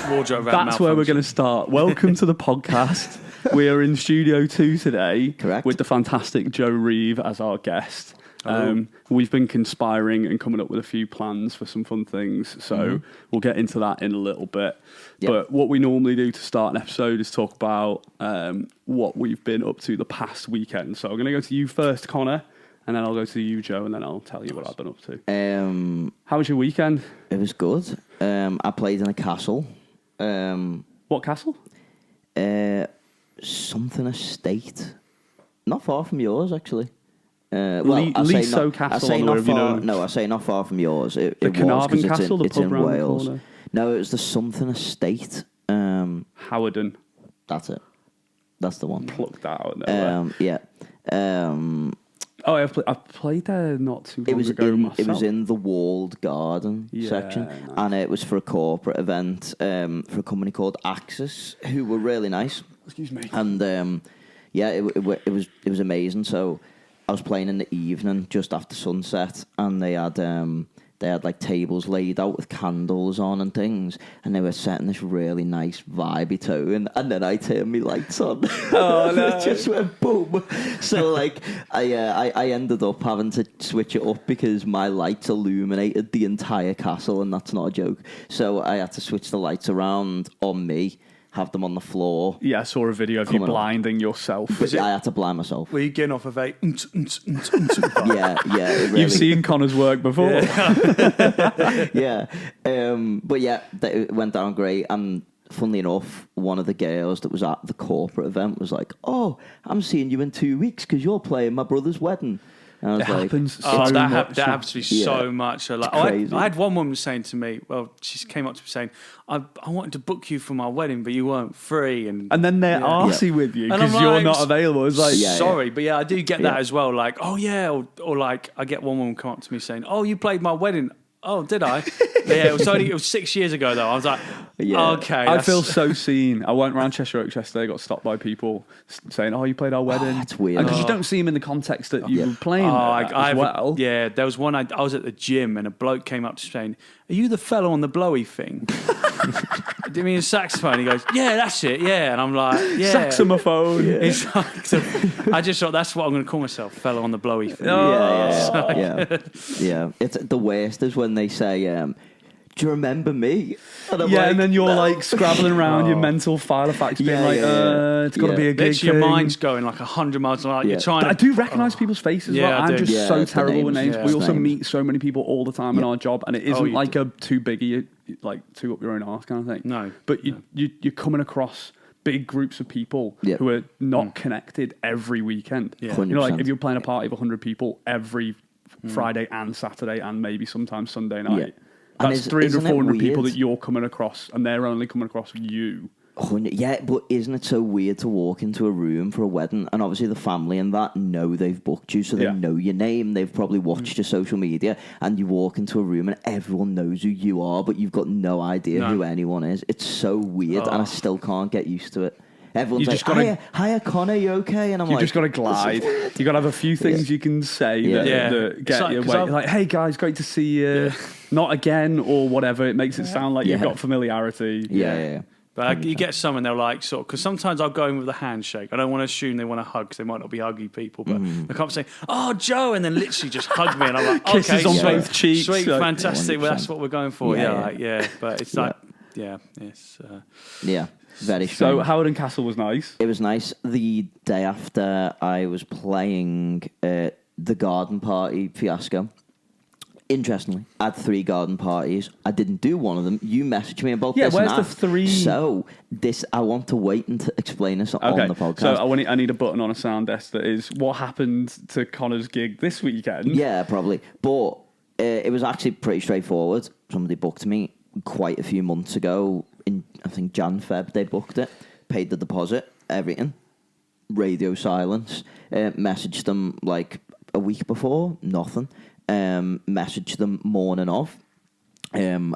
Wardrobe. That's where we're going to start. Welcome to the podcast. We are in Studio 2 today. Correct. With the fantastic Joe Reeve as our guest. We've been conspiring and coming up with a few plans for some fun things, so we'll get into that in a little bit. Yep. But what we normally do to start an episode is talk about what we've been up to the past weekend. So I'm going to go to you first, Connor, and then I'll go to you, Joe, and then I'll tell you what I've been up to. How was your weekend? It was good. I played in a castle. What castle? Something estate. Not far from yours, actually. Castle. I say not far. No, I say not far from yours. The Carnarvon Castle, it's in Wales. No, it was the something estate. Howarden. That's it. That's the one. Plucked that out there. Yeah. I played there not too long ago myself. It was in the walled garden section, nice. and it was for a corporate event for a company called Axis, who were really nice. Excuse me. And it was amazing. So I was playing in the evening just after sunset, and they had like tables laid out with candles on and things, and they were setting this really nice vibey tone, and then I turned my lights on. Oh no! It just went boom. So like I ended up having to switch it up because my lights illuminated the entire castle, and that's not a joke. So I had to switch the lights around on me, have them on the floor. Yeah, I saw a video of you blinding yourself. I had to blind myself. Were you getting off of a... Yeah. Really, you've seen Connor's work before. Yeah. But yeah, it went down great. And funnily enough, one of the girls that was at the corporate event was like, "Oh, I'm seeing you in 2 weeks because you're playing my brother's wedding." And I was happens so much. That happens to me so much. Like, I had one woman saying to me, she came up to me saying, I wanted to book you for my wedding, but you weren't free. And then they're arsey with you because you're not available. It's like, sorry, but I do get that as well. Like, oh yeah, or like I get one woman come up to me saying, "Oh, you played my wedding." Oh, did I? Yeah, it was 6 years ago though. I was like, okay. I feel so seen. I went round Cheshire Oaks yesterday, got stopped by people saying, "Oh, you played our wedding." That's weird. Because you don't see them in the context that you were playing as well. Yeah, there was one, I was at the gym and a bloke came up to me saying, "Are you the fellow on the blowy thing?" Do you mean saxophone? He goes, "Yeah, that's it, yeah." And I'm like, "Yeah." Saxophone. Yeah. It's like, I just thought that's what I'm going to call myself, fellow on the blowy thing. Yeah. It's the worst is when they say, "Do you remember me?" And then you're like scrabbling around your mental file of facts, being it's got to be a gig. Your mind's going like 100 miles an hour. You're trying. I do recognise people's faces. Yeah, I'm just so terrible with names. We also names. meet so many people all the time in our job, and it isn't like a too biggie, like too up your own arse kind of thing. No, but you're coming across big groups of people who are not connected every weekend. Yeah. You know, like if you're playing a party of 100 people every Friday and Saturday and maybe sometimes Sunday night. Yeah. That's 300, 400 people that you're coming across, and they're only coming across you. Yeah, but isn't it so weird to walk into a room for a wedding, and obviously the family and that know they've booked you, so they know your name, they've probably watched your social media, and you walk into a room and everyone knows who you are, but you've got no idea who anyone is. It's so weird, and I still can't get used to it. Everyone's like, hiya, Connor, you okay? And I'm like... You just got to glide. You got to have a few things you can say that get you away. Like, "Hey, guys, great to see you." Not again, or whatever. It makes it sound like you've got familiarity. Yeah. But you get some and they're like, because sometimes I'll go in with a handshake. I don't want to assume they want to hug because they might not be huggy people, but they come say, "Oh, Joe," and then literally just hug me. And I'm like, kisses on both cheeks. Sweet, fantastic. 100%. Well, that's what we're going for. But it's like, it's... Very strange. So Howarden Castle was nice. It was nice. The day after I was playing the garden party fiasco. Interestingly, I had 3 garden parties. I didn't do one of them. You messaged me about this. Where's the 3? So I want to wait and to explain this on the podcast. So I need a button on a sound desk that is what happened to Connor's gig this weekend. Yeah, probably. But it was actually pretty straightforward. Somebody booked me quite a few months ago. In, I think, Feb, they booked it. Paid the deposit, everything. Radio silence. Messaged them like a week before, nothing. Messaged them morning of, and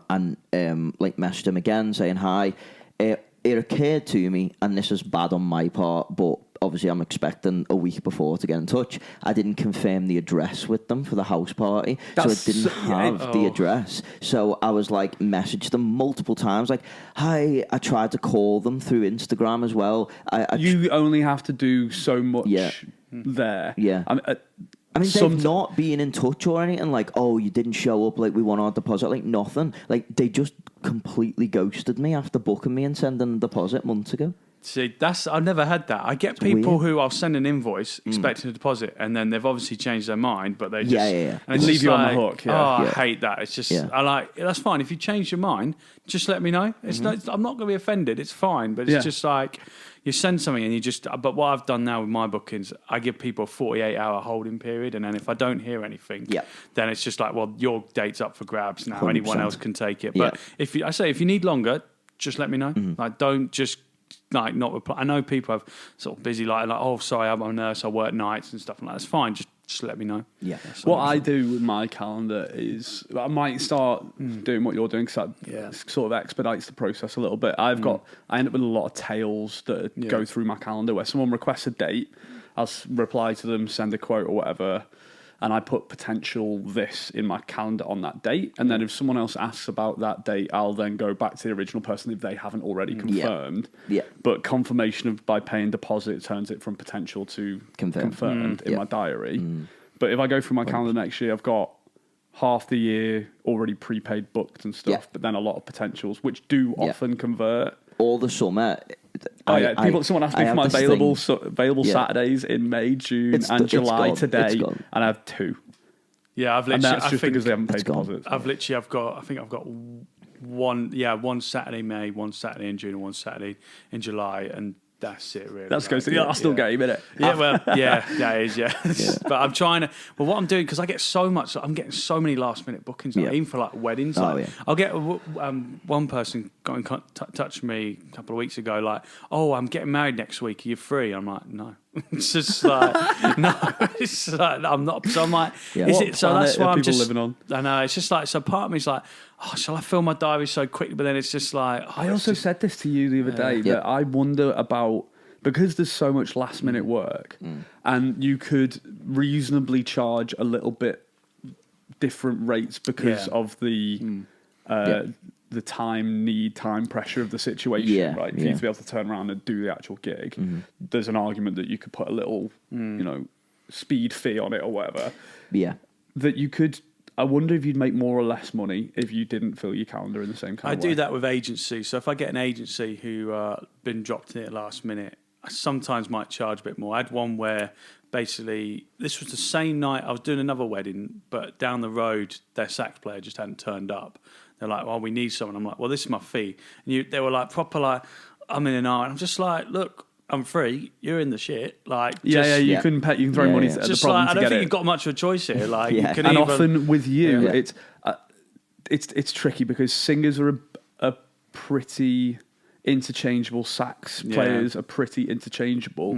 messaged them again saying hi. It occurred to me, and this is bad on my part, but obviously I'm expecting a week before to get in touch. I didn't confirm the address with them for the house party, so I didn't have the address. So I was like, messaged them multiple times, like, hi. I tried to call them through Instagram as well. You only have to do so much there. Yeah. I mean, they've not been in touch or anything, like, oh, you didn't show up, like, we want our deposit, like, nothing. Like, they just completely ghosted me after booking me and sending a deposit months ago. See, I've never had that. I get people who I'll send an invoice expecting a deposit, and then they've obviously changed their mind, but they just and leave you on the hook. Yeah. I hate that. It's just that's fine. If you change your mind, just let me know. It's I'm not going to be offended. It's fine, but it's just like you send something and you just. But what I've done now with my bookings, I give people a 48-hour holding period, and then if I don't hear anything, then it's just like, well, your date's up for grabs now. 100%. Anyone else can take it. But if you need longer, just let me know. Like, don't just. Like, not reply. I know people have sort of busy, like, oh, sorry, I'm a nurse, I work nights and stuff like that. That's fine, just let me know. Yeah. What I do with my calendar is I might start doing what you're doing, because that sort of expedites the process a little bit. I end up with a lot of tails that go through my calendar where someone requests a date, I'll reply to them, send a quote or whatever, and I put potential this in my calendar on that date. And then if someone else asks about that date, I'll then go back to the original person if they haven't already confirmed. Yeah. But confirmation by paying deposit turns it from potential to confirmed in my diary. But if I go through my calendar next year, I've got half the year already prepaid booked and stuff, but then a lot of potentials, which do often convert. All the summer... Someone asked me for my available Saturdays in May, June, and July today, and I have 2. Yeah, I've literally. And that's just because they haven't paid deposits. I've got one Saturday May, one Saturday in June, and one Saturday in July, and that's it, really. That's goes to the Arsenal game, isn't it? Yeah, well, it is, But I'm trying to. Well, what I'm doing, because I get so much, I'm getting so many last minute bookings, even for like weddings. I'll get one person got in touch with me a couple of weeks ago, like, oh, I'm getting married next week. Are you free? I'm like, no. It's just like, no. It's like, I'm not. So I'm like, is it? So that's why I'm just living on. I know. It's just like, so part of me is like, oh, shall I fill my diary so quickly? But then it's just like... Oh, I also said this to you the other day, that I wonder about... Because there's so much last-minute work, and you could reasonably charge a little bit different rates because of the time pressure of the situation, right? For you to be able to turn around and do the actual gig, there's an argument that you could put a little, speed fee on it or whatever. Yeah. That you could... I wonder if you'd make more or less money if you didn't fill your calendar in the same kind of way. I do that with agencies. So if I get an agency who been dropped in at last minute, I sometimes might charge a bit more. I had one where basically this was the same night I was doing another wedding, but down the road their sax player just hadn't turned up. They're like, well, we need someone. I'm like, well, this is my fee. And they were like, proper like, I'm in an hour. And I'm just like, look, I'm free. You're in the shit. Like, you couldn't pay. You can throw money at the problem like, to get it. I don't think you've got much of a choice here. Like, you can and often with you, it's tricky because singers are a pretty interchangeable. Sax players are pretty interchangeable,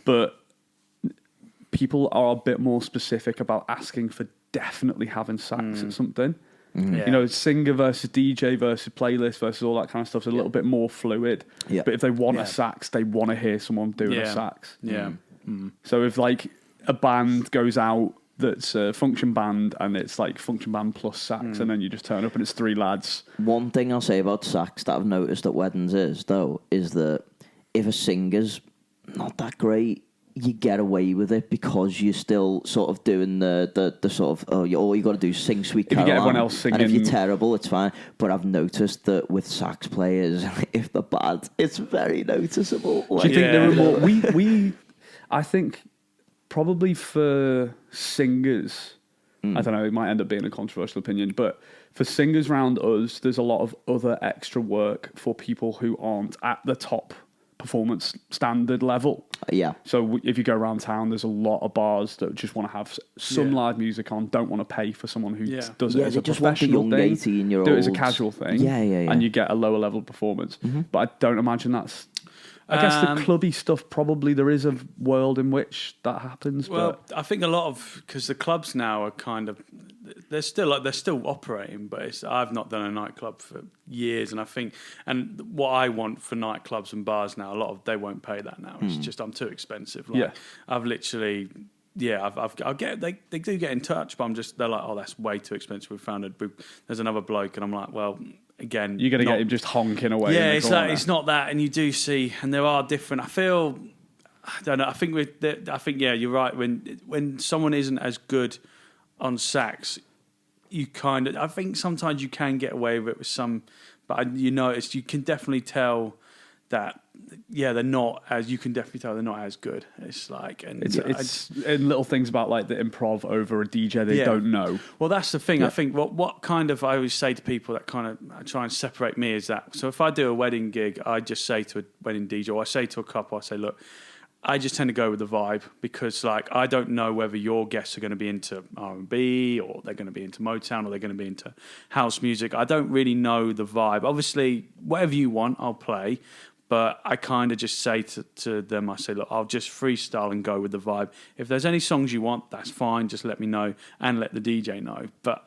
but people are a bit more specific about asking for definitely having sax at something. Singer versus DJ versus playlist versus all that kind of stuff is a little bit more fluid. Yeah. But if they want a sax, they want to hear someone doing a sax. Yeah. So if like a band goes out that's a function band and it's like function band plus sax, and then you just turn up and it's 3 lads. One thing I'll say about sax that I've noticed at weddings is that if a singer's not that great, you get away with it because you're still sort of doing the sort of, all you got to do is sing Sweet Caroline. If you get everyone else singing. And if you're terrible, it's fine. But I've noticed that with sax players, if they're bad, it's very noticeable. Do you think there were more... I think probably for singers, I don't know, it might end up being a controversial opinion, but for singers round us, there's a lot of other extra work for people who aren't at the top performance standard level. So if you go around town, there's a lot of bars that just want to have some live music on, don't want to pay for someone who does it as a professional thing. 18-year-olds. Do it as a casual thing. And you get a lower level performance. But I don't imagine that's... I guess the clubby stuff, probably there is a world in which that happens. Well, I think a lot of... Because the clubs now are kind of... they're still operating, but I've not done a nightclub for years, and I think, and what I want for nightclubs and bars now, they won't pay that now. It's just I'm too expensive. I've literally. Yeah, they do get in touch, but they're like, oh, that's way too expensive. There's another bloke, and I'm like, well, again, you're gonna get him just honking away. Yeah, it's not that, and you do see, and there are different. I don't know. I think yeah, you're right. When someone isn't as good on sax, I think sometimes you can get away with it with some, but you can definitely tell that. Yeah, they're not as. You can definitely tell they're not as good. It's like, and it's and little things about like the improv over a DJ they don't know. Well, that's the thing. I think what kind of I always say to people that kind of try and separate me is that. So if I do a wedding gig, I just say to a wedding DJ, or I say to a couple, I say, look, I just tend to go with the vibe because, like, I don't know whether your guests are going to be into R&B or they're going to be into Motown or they're going to be into house music. I don't really know the vibe. Obviously, whatever you want, I'll play. But I kind of just say to them, I say, look, I'll just freestyle and go with the vibe. If there's any songs you want, that's fine. Just let me know and let the DJ know. But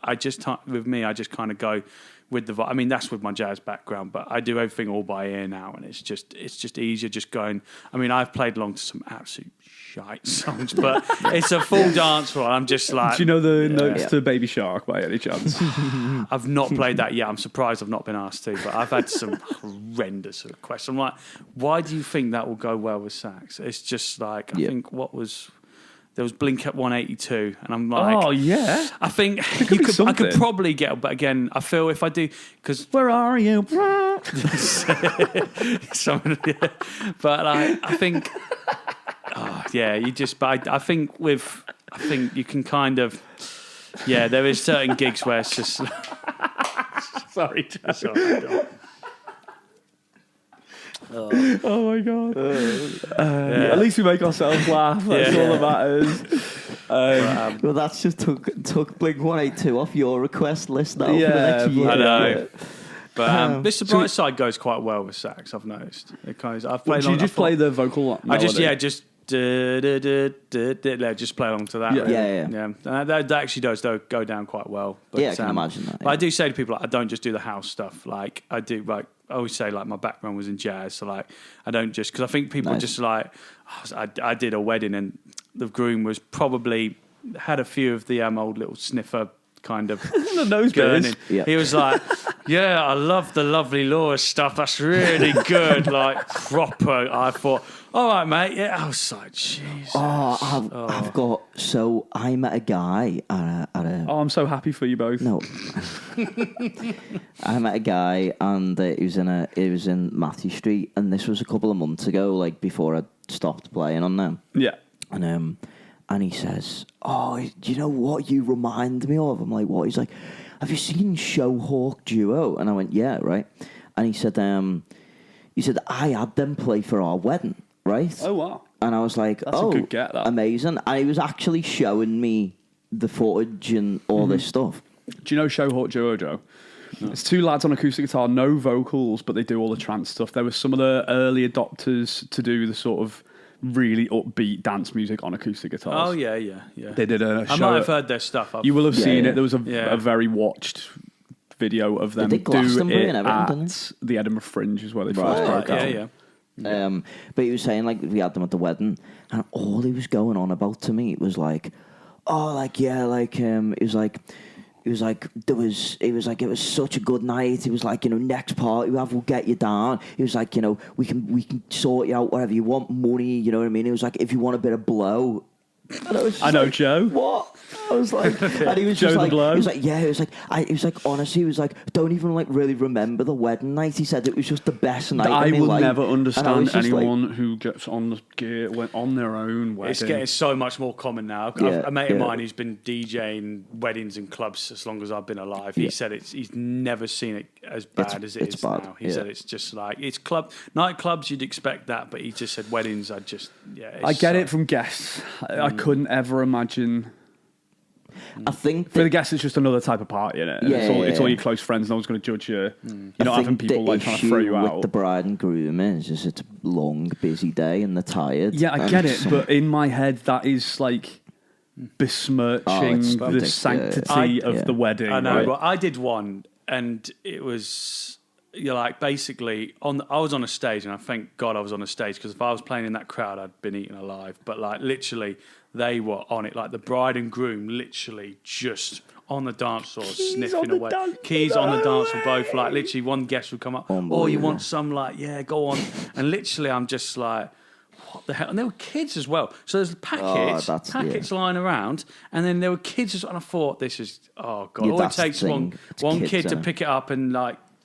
with me, I just kind of go with the vibe. I mean, that's with my jazz background, but I do everything all by ear now, and it's just easier just going. I mean, I've played along to some absolute shite songs, but it's a full dance floor. I'm just like, do you know the notes to Baby Shark by any chance? I've not played that yet. I'm surprised I've not been asked to, but I've had some horrendous requests. I'm like, why do you think that will go well with sax? It's just like, I think there was Blink at 182, and I'm like, oh yeah, I think I could probably get, but again, I feel if I do, because where are you? But I think, you just. But I think you can kind of, there is certain gigs where it's just. Sorry, Oh my god! At least we make ourselves laugh. That's all that matters. Well, that's just took Blink 182 off your request list now for the Yeah, next year. I know. But this Bright Side goes quite well with sax. I've noticed. I've played. Do you just play the vocal melody? Just play along to that. Yeah. And that actually does go down quite well. But, I can imagine that. But I do say to people, like, I don't just do the house stuff. Like I do, like I always say, like my background was in jazz, so like I don't just because I think people just like I did a wedding and the groom was probably had a few of the old little sniffer kind of the nose burning. Yeah. He was like, yeah, I love the Lovely Laura stuff. That's really good. Like proper. I thought, all right, mate. Yeah. I was like, jeez. I've got. So I met a guy at a. Oh, I'm so happy for you both. No. I met a guy and he was in Matthew Street, and this was a couple of months ago, like before I stopped playing on them. Yeah. And he says, "Oh, do you know what you remind me of?" I'm like, "What?" He's like, "Have you seen Showhawk Duo?" And I went, "Yeah, right." And he said, "I had them play for our wedding, right?" Oh wow! And I was like, "That's a good get, that. Amazing!" And he was actually showing me the footage and all this stuff. Do you know Showhawk Duo, Joe? No. It's two lads on acoustic guitar, no vocals, but they do all the trance stuff. There were some of the early adopters to do the sort of really upbeat dance music on acoustic guitars. Oh, yeah. They did a show. I might have heard their stuff. You will have seen it. There was a very watched video of them do it at the Edinburgh Fringe is where they first broke out. Yeah. But he was saying, like, we had them at the wedding, and all he was going on about to me was like, it was such a good night. He was like, next party we have, we'll get you down. He was like, we can sort you out whatever you want, money, you know what I mean? He was like, if you want a bit of blow. I know, Joe. What? I was like, and he was Joe just the like, blow. he was like, yeah, he was like, honestly, he was like, don't even like really remember the wedding night. He said it was just the best night. I will life. never understand anyone who gets on the gear went on their own wedding. It's getting so much more common now. A mate of mine who's been DJing weddings and clubs as long as I've been alive. He said he's never seen it as bad as it is bad. Now. He said it's just like it's nightclubs. You'd expect that, but he just said weddings. I get it from guests. I couldn't ever imagine. I think for the guests, it's just another type of party, isn't it? It's all your close friends. No one's going to judge you. You're not having people like trying to throw you out. With the bride and groom is it's a long, busy day and they're tired. Yeah, I get it, but in my head, that is like besmirching the sanctity of the wedding. I know, right? but I did one, and it was basically I was on a stage, and I thank God I was on a stage, because if I was playing in that crowd, I'd been eaten alive. But literally, they were on it. Like the bride and groom, literally just on the dance floor, sniffing away. Keys on the dance floor, both. Like literally, one guest would come up. Oh, you want some? Go on. And literally, I'm just like, what the hell? And there were kids as well. So there's packets lying around, and then there were kids as well. And I thought, this is, oh God. All it takes one kid to pick it up and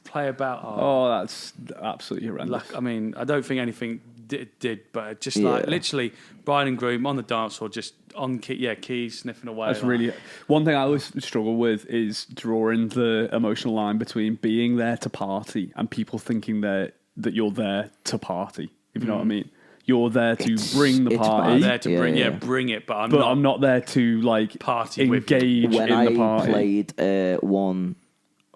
play about. Oh, that's absolutely horrendous. I don't think anything did, but just literally bride and groom on the dance floor, just on keys sniffing away. That's really one thing I always struggle with, is drawing the emotional line between being there to party and people thinking that you're there to party. If you know what I mean. You're there to bring the party. I'm there to bring it, but I'm not there to party engage when in the party. I played one.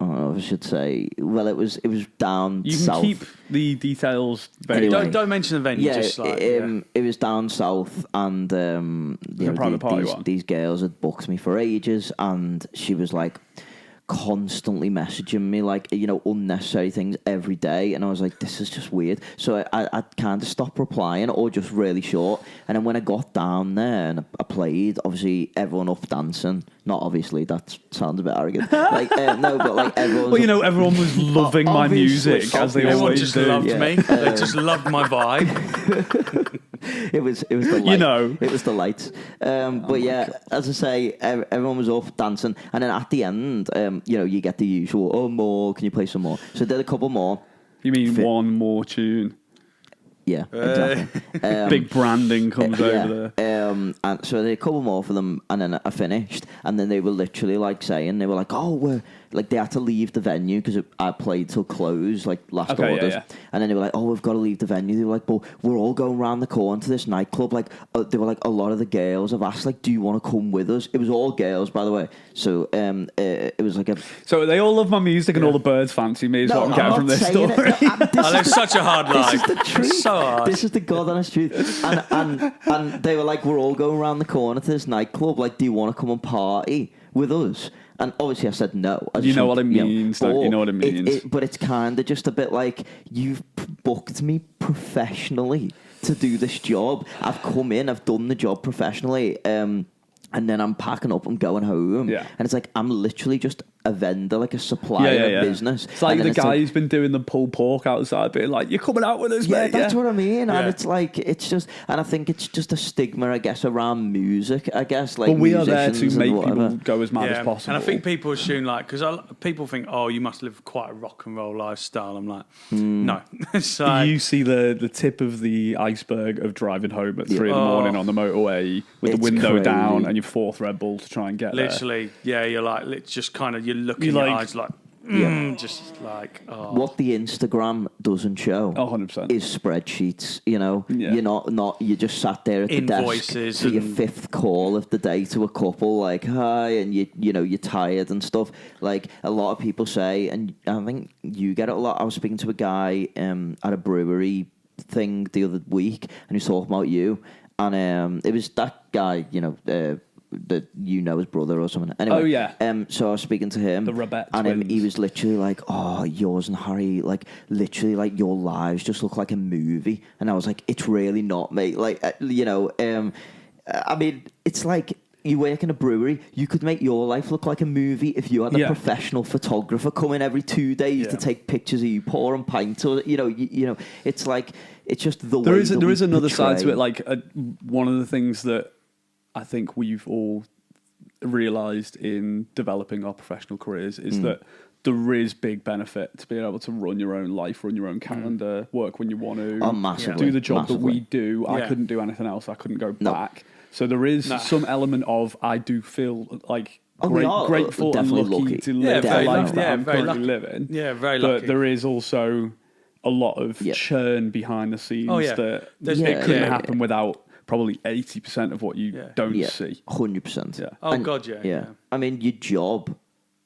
I should say. Well, it was down south. You can keep the details very. Anyway, don't mention the venue. Yeah, it was down south, and these girls had booked me for ages, and she was like constantly messaging me unnecessary things every day, and I was like, this is just weird. So I kind of stopped replying, or just really short. And then when I got down there and I played, obviously everyone up dancing. Not obviously, that sounds a bit arrogant. No, but everyone. Well, everyone was loving my music, as they everyone always just do. loved me. They just loved my vibe. It was the light. It was the lights. As I say, everyone was up dancing, and then at the end, you get the usual, more, can you play some more? So I did a couple more. You mean one more tune? Yeah, exactly. Big branding comes over there. And so I did a couple more for them, and then I finished, and then they were literally saying, they were like, oh, we're they had to leave the venue because I played till close, last orders. And then they were like, oh, we've got to leave the venue. They were like, but we're all going round the corner to this nightclub. They were like, a lot of the girls have asked, do you want to come with us? It was all girls, by the way. So it was like a... So they all love my music and all the birds fancy me is what I'm getting from this story. It's such a hard life. This is the truth. So hard. This is the God honest truth. And they were like, we're all going round the corner to this nightclub. Do you want to come and party with us? And obviously I said no. You know what it means, don't you know what it means? But it's kind of just a bit you've booked me professionally to do this job. I've come in, I've done the job professionally, and then I'm packing up, I'm going home. Yeah. And it's I'm literally just a vendor, a supplier of business. It's the guy who's been doing the pulled pork outside, being you're coming out with us, mate. That's what I mean. Yeah. And it's just, and I think it's just a stigma, I guess, around music, I guess. But we are there to make people go as mad as possible. And I think people assume, because people think, oh, you must live quite a rock and roll lifestyle. I'm like, no. So, you see the tip of the iceberg of driving home at 3 a.m. on the motorway with the window down and your fourth Red Bull to try and get literally, there. you're just kind of, you're looking in your eyes just what the Instagram doesn't show 100% is spreadsheets. You're not you just sat there at the desk for your fifth call of the day to a couple, hi, and you're tired and stuff. A lot of people say, and I think you get it a lot. I was speaking to a guy at a brewery thing the other week, and he was talking about you, and it was that guy, that his brother or something. Anyway, so I was speaking to him, the Rabette and twins. He was literally oh, yours and Harry, literally your lives just look like a movie. And I was like, it's really not, mate. I mean, it's you work in a brewery, you could make your life look like a movie if you had a professional photographer come in every 2 days to take pictures of you pouring pints, or it's it's just the way there is another side to it. One of the things that I think we've all realised in developing our professional careers is that there is big benefit to being able to run your own life, run your own calendar, work when you want to, do the job that we do. I couldn't do anything else. I couldn't go back. So there is some element of, I do feel grateful and lucky to live the life that I'm currently living. Yeah, very lucky. But there is also a lot of churn behind the scenes that it couldn't happen without probably 80% of what you don't see. 100%. Yeah. Oh, God, yeah. I mean, your job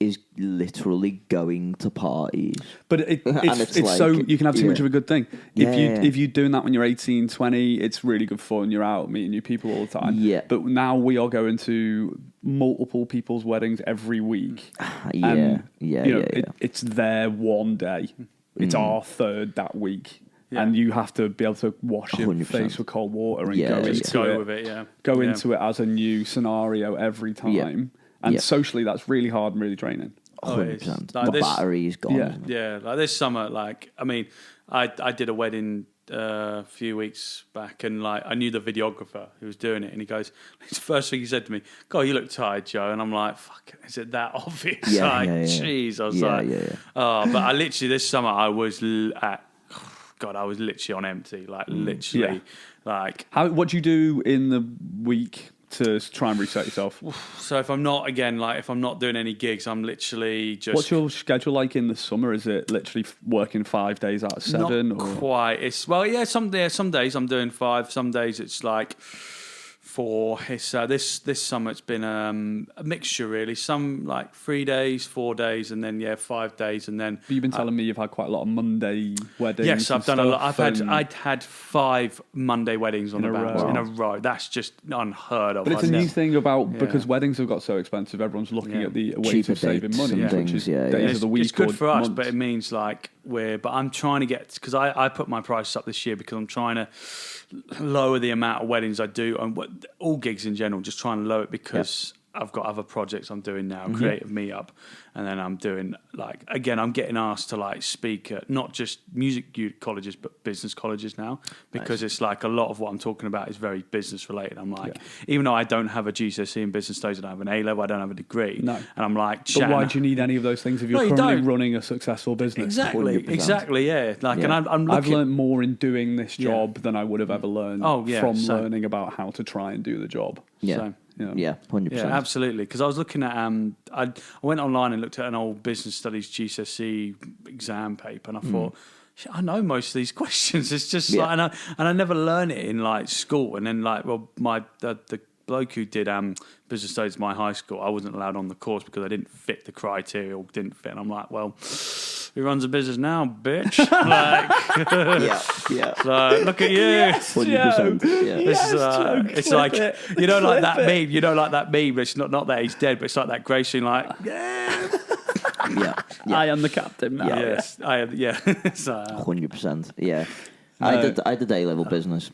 is literally going to parties. But it's like, so you can have too much of a good thing. If you're doing that when you're 18, 20, it's really good fun. You're out meeting new people all the time. Yeah. But now we are going to multiple people's weddings every week. It's their one day. It's our third that week. Yeah. And you have to be able to wash your 100%. Face with cold water and go into it as a new scenario every time. Yeah. And socially, that's really hard and really draining. 100%. Like the battery is gone. Yeah. Like this summer, I did a wedding a few weeks back, and I knew the videographer who was doing it, and he goes, the first thing he said to me, God, you look tired, Joe. And I'm like, fuck, is it that obvious? Jeez. I was oh, but I literally, this summer, I was I was literally on empty, literally. What do you do in the week to try and reset yourself? So if I'm not doing any gigs, I'm literally just... What's your schedule like in the summer? Is it literally working 5 days out of 7? Not quite. Some days I'm doing 5, some days it's 4. It's this summer it's been a mixture really. Some 3 days, 4 days, and then 5 days, and then. But you've been telling me you've had quite a lot of Monday weddings. Yes, I've done a lot. I'd had 5 Monday weddings in a row. That's just unheard of. But it's a new thing because weddings have got so expensive. Everyone's looking at the ways of saving money, which is days of the week. It's good for us, but it means But I'm trying to get, because I put my prices up this year because I'm trying to lower the amount of weddings I do, and all gigs in general, just trying to lower it because I've got other projects I'm doing now, Creative Meetup, and then I'm doing I'm getting asked to speak at not just music colleges but business colleges now, because it's a lot of what I'm talking about is very business related. I'm even though I don't have a GCSE in business studies, I don't have an A-level, I don't have a degree, and I'm but why do you need any of those things if you're currently running a successful business? Exactly, yeah. And I've learned more in doing this job than I would have ever learned from learning about how to try and do the job. Yeah. 100%. Yeah, absolutely. Because I was looking at, I went online and looked at an old business studies GCSE exam paper, and I thought, I know most of these questions. It's just and I never learned it in school. And then the bloke who did business studies at my high school, I wasn't allowed on the course because I didn't fit the criteria or didn't fit. And I'm like, well, who runs a business now, bitch? So look at you. Yes, 100%. It's that meme. You know, like that meme. It's not that he's dead, but it's like that Grace scene. I am the captain now. Yes, I am. Yeah, 100%. Yeah, I did A-level business,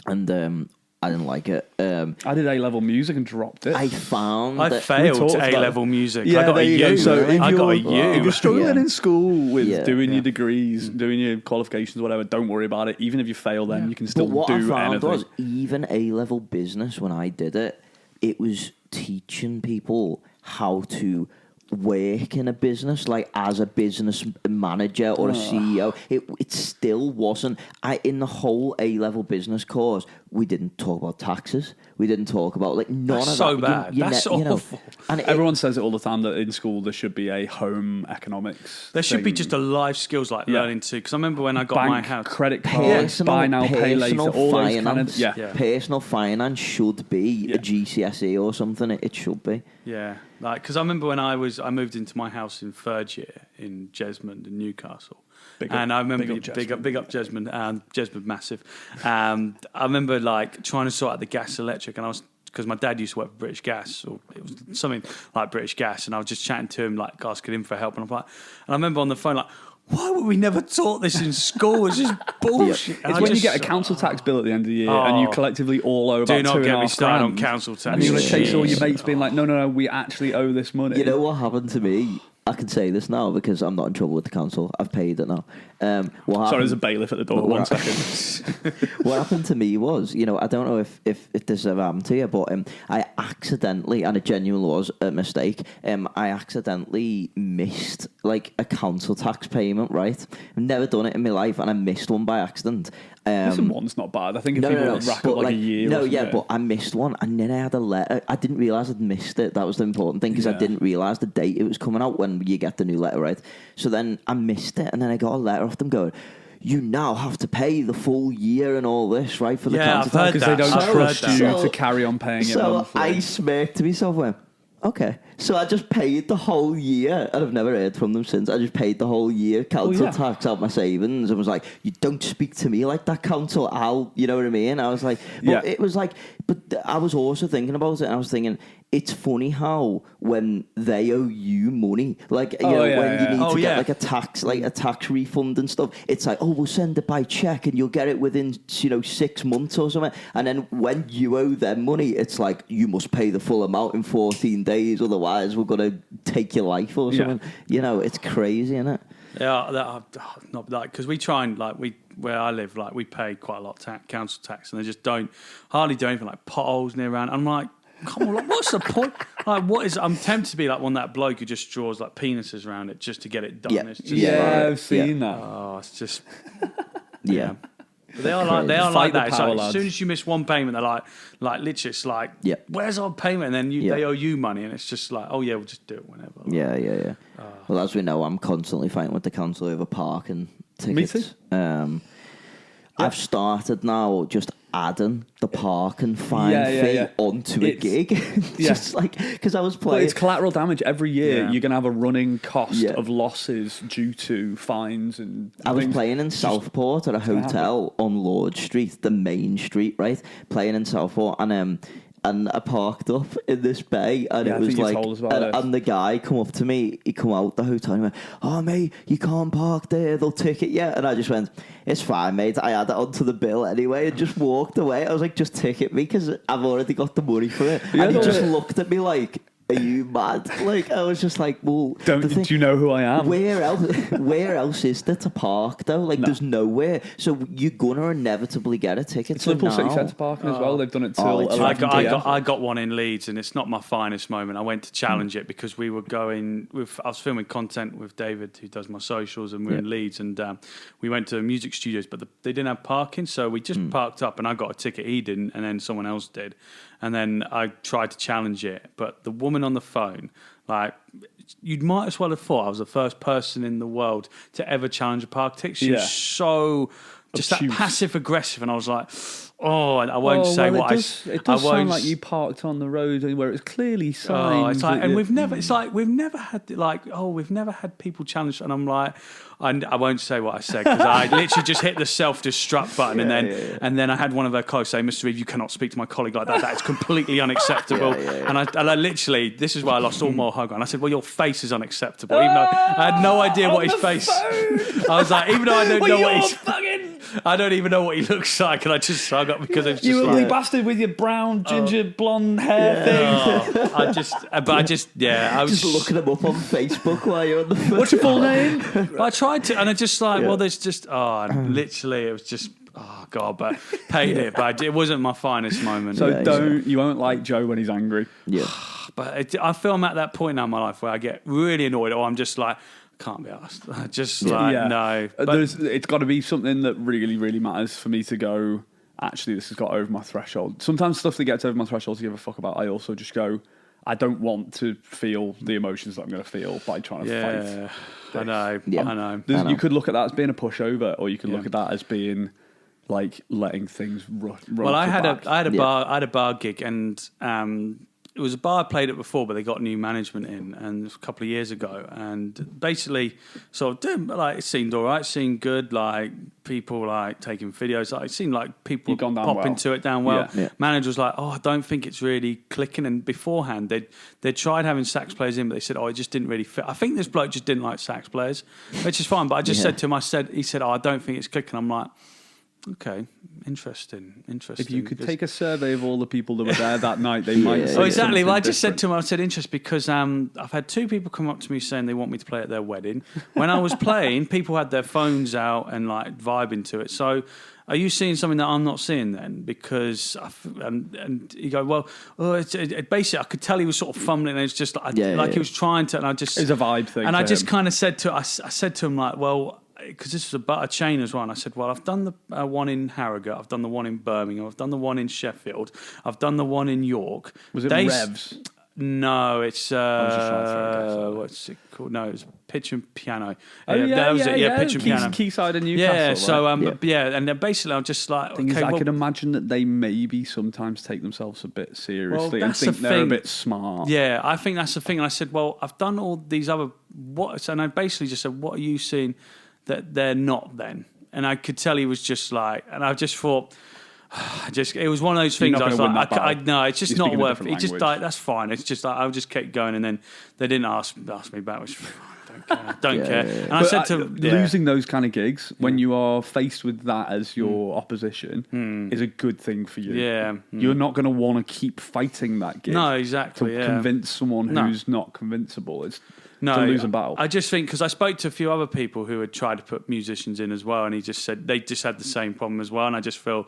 and I didn't like it. I did A-level music and dropped it. I failed A-level music. I got a U. So I got a U. If you're struggling in school with doing your degrees, doing your qualifications, whatever, don't worry about it. Even if you fail them, you can still do anything. What I found was, even A-level business, when I did it, it was teaching people how to work in a business, as a business manager or a CEO. It still wasn't. In the whole A-level business course, we didn't talk about taxes. We didn't talk about none That's of so that. Bad. That's awful. And everyone says it all the time that in school there should be a home economics. There should be just a life skills learning to. Because I remember when I got my house, credit cards, buy now, pay later, all finance, those kind of personal finance should be a GCSE or something. It should be. Yeah, because I remember when I moved into my house in third year in Jesmond in Newcastle. I remember big up Jesmond, Jesmond massive. I remember trying to sort out the gas electric, and because my dad used to work for British Gas, or it was something like British Gas, and I was just chatting to him, asking him for help, and I remember on the phone why were we never taught this in school? It's just bullshit. It's when you get a council tax bill at the end of the year and you collectively all owe about $2,500. Do not get me started on council tax. And you're going to chase all your mates being like, no, we actually owe this money. You know what happened to me? I can say this now because I'm not in trouble with the council. I've paid it now. Sorry, there's a bailiff at the door. 1 second. What happened to me was, I don't know if this ever happened to you, but I accidentally, and it genuinely was a mistake, I accidentally missed a council tax payment, right? I've never done it in my life, and I missed one by accident. Missing one's not bad. I think if people rack up a year. No, but I missed one, and then I had a letter. I didn't realise I'd missed it. That was the important thing, because I didn't realise the date it was coming out when you get the new letter, right? So then I missed it, and then I got a letter off them going, you now have to pay the full year and all this, right, for the council tax. Because they don't trust you to carry on paying it monthly. So I smirked to myself, went, Okay, so I just paid the whole year, and I've never heard from them since. I just paid the whole year council tax out my savings, and was like, "You don't speak to me like that, council. You know what I mean?" I was like, but it was like, but I was also thinking about it. And I was thinking, it's funny how when they owe you money, like when you need to get like a tax refund and stuff, it's like, oh, we'll send it by check and you'll get it within 6 months or something. And then when you owe them money, it's like you must pay the full amount in 14 days, otherwise we're gonna take your life or something. It's crazy, isn't it? Yeah, not like because we try and where I live, we pay quite a lot of council tax, and they just hardly do anything like potholes near around. I'm like, come on, what's the point? I'm tempted to be like one that bloke who just draws like penises around it just to get it done. Yeah, It's just I've seen that. Oh, it's just yeah. But they are like that. It's like, as soon as you miss one payment, they're like literally, it's like, where's our payment? And then they owe you money, and it's just like, oh yeah, we'll just do it whenever. Yeah. Well, as we know, I'm constantly fighting with the council over parking tickets. Me too. I've started now just adding the parking fine fee onto a gig. Just because I was playing. Well, it's collateral damage. Every year you're going to have a running cost of losses due to fines and I was playing in Southport at a hotel on Lord Street, the main street, right? Playing in Southport, and I parked up in this bay, and it was like, and the guy come up to me, he come out the hotel, and he went, "Oh mate, you can't park there, they'll ticket you." And I just went, "It's fine, mate, I add it onto the bill anyway," and just walked away. I was like, "Just ticket me, because I've already got the money for it." And he just looked at me like, "Are you mad?" I was just like, "Well, do you know who I am? Where else is there to park though? There's nowhere. So you're gonna inevitably get a ticket. It's Liverpool City Centre parking as well. They've done it till 11 p.m. I got one in Leeds, and it's not my finest moment. I went to challenge it because we were I was filming content with David, who does my socials, and we were in Leeds, and we went to music studios, but they didn't have parking, so we just parked up, and I got a ticket, he didn't, and then someone else did. And then I tried to challenge it, but the woman on the phone, you might as well have thought I was the first person in the world to ever challenge a park ticket. She was so just that passive aggressive, and I was like, oh, and I won't say what it does sound like you parked on the road where it's clearly signed. It's like, and we've never had people challenge, and I'm like, I won't say what I said because I literally just hit the self-destruct button, and then I had one of her colleagues say, "Mr. Reeve, you cannot speak to my colleague like that. That is completely unacceptable." And I literally, this is why I lost all more hug on. I said, "Well, your face is unacceptable," even though I had no idea what his face. I was like, even though I don't know what he's I don't even know what he looks like, and I just hung up because it's just you ugly bastard with your brown ginger blonde hair thing. I was just looking him up on Facebook while you're on the phone. What's your full name? I tried to, and I just there's just literally it was just God, but paid it, but it wasn't my finest moment. So you won't like Joe when he's angry. Yeah, but I feel I'm at that point now in my life where I get really annoyed, or I'm just like, can't be asked. Just no. But it's got to be something that really, really matters for me to go, actually, this has got over my threshold. Sometimes stuff that gets over my threshold to give a fuck about, I also just go, I don't want to feel the emotions that I'm going to feel by trying to fight. I know. You could look at that as being a pushover, or you could look at that as being letting things run. Well, I had a bar gig, and it was a bar I played at before, but they got new management in, and a couple of years ago, and basically sort of it seemed all right, it seemed good, people taking videos, it seemed like people pop into it down well. Yeah. Manager was like, I don't think it's really clicking, and beforehand they'd tried having sax players in, but they said, it just didn't really fit. I think this bloke just didn't like sax players, which is fine, but I just said to him, he said, I don't think it's clicking. I'm like, okay, interesting. If you could take a survey of all the people that were there that night, they might say exactly. Well, I just different. said to him, I said interest because I've had 2 people come up to me saying they want me to play at their wedding. When I was playing, people had their phones out and vibing to it. So are you seeing something that I'm not seeing then? Because and you go, well, basically I could tell he was sort of fumbling, and it's just he was trying to, and I just it's a vibe thing. And I just kind of said to I said to him because this was a chain as well, and I said, well, I've done the one in Harrogate, I've done the one in Birmingham, I've done the one in Sheffield, I've done the one in York. Was it Revs? No, it's was just trying to throw a guess out. what's it called? No, it's pitch and piano. Oh, that was it. Pitch and piano. Quayside and Newcastle. Yeah, so right? and then basically I'm just like, Thing is, I can imagine that they maybe sometimes take themselves a bit seriously and think they're a bit smart. Yeah, I think that's the thing. And I said, well, I've done all these other and I basically just said, what are you seeing that they're not then? And I could tell he was just like, and I just thought. It was one of those things. I was like, no, it's just not worth it. It's just like, that's fine. It's just like, I'll just keep going. And then they didn't ask me back, which don't care. And I said to losing those kind of gigs when you are faced with that as your opposition is a good thing for you. Yeah, you're not going to want to keep fighting that gig. No, exactly. To convince someone who's not convinciable. It's to lose a battle. I just think because I spoke to a few other people who had tried to put musicians in as well, and he just said they just had the same problem as well. And I just feel.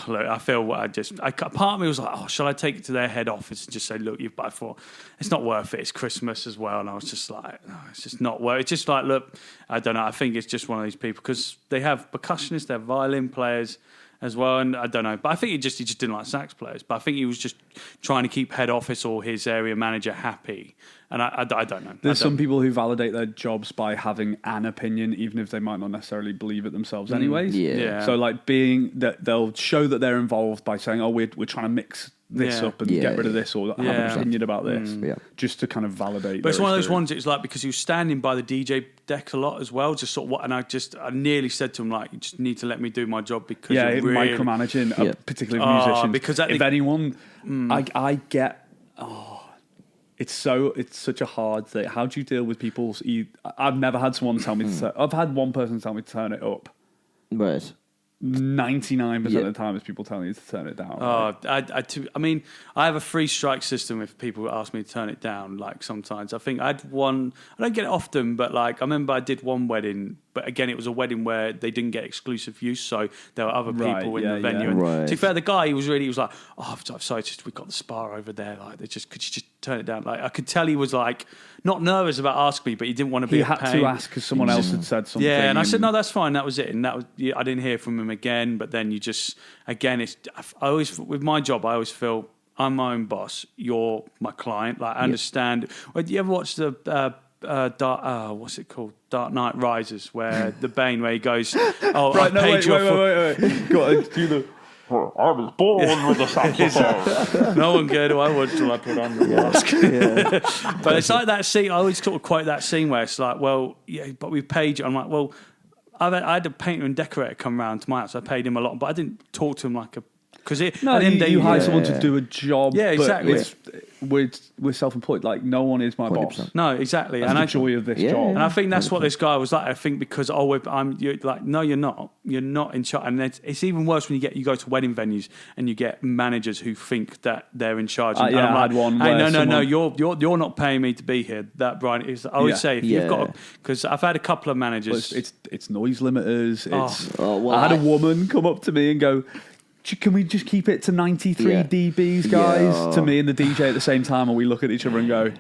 Look, I feel part of me was like, oh, shall I take it to their head office and just say, look, but I thought it's not worth it. It's Christmas as well. And I was just like, no, it's just not worth it. It's just like, look, I don't know. I think it's just one of these people because they have percussionists, they have violin players as well. And I don't know. But I think he just didn't like sax players. But I think he was just trying to keep head office or his area manager happy. And I don't know. There's some people who validate their jobs by having an opinion, even if they might not necessarily believe it themselves anyways. Yeah. So like being that they'll show that they're involved by saying, oh, we're trying to mix this up and get rid of this or have an opinion about this just to kind of validate. But it's one of those ones, it's like because he was standing by the DJ deck a lot as well, just sort of and I nearly said to him, like, you just need to let me do my job because you're really micromanaging, particularly musicians. Because if anyone, I get, it's such a hard thing. How do you deal with people's? I've never had someone tell me to. I've had one person tell me to turn it up. Right. 99% of the time, it's people telling you to turn it down. I mean, I have a free strike system if people ask me to turn it down. Like sometimes, I think I had one. I don't get it often, but like I remember I did one wedding. But again, it was a wedding where they didn't get exclusive use, so there were other people in the venue. And to be fair, the guy he was like, "Oh, I'm sorry, we got the spa over there. Like, could you just turn it down?" Like, I could tell he was like not nervous about asking me, but he didn't want to be. He had to ask because someone else had said something. Yeah, and I said, "No, that's fine. That was it." And I didn't hear from him again. But then I always with my job, I always feel I'm my own boss. You're my client. Like, I understand. Do you ever watch the? What's it called? Dark Knight Rises, where the Bane, where he goes, "Oh, right, wait. Got to do the. I was born with a saxophone. No one cared who I was till I put on the mask." But it's like that scene. I always sort of quote that scene where it's like, "Well, yeah, but we paid you." I'm like, "Well, I had a painter and decorator come round to my house. I paid him a lot, but I didn't talk to him like a." Because you hire someone to do a job. Yeah, exactly. We're self-employed. Like, no one is my 100%. boss. No, exactly. That's the joy of this job. And I think that's what this guy was like. I think because you're like, no, you're not. You're not in charge. And it's even worse when you go to wedding venues and you get managers who think that they're in charge. And I'm like, I had one. Hey, no, you're not paying me to be here. That Brian is. I would say if you've got, because I've had a couple of managers. Well, it's noise limiters. I had a woman come up to me and go, "Can we just keep it to 93 dBs, guys?" Yeah. To me and the DJ at the same time, and we look at each other and go,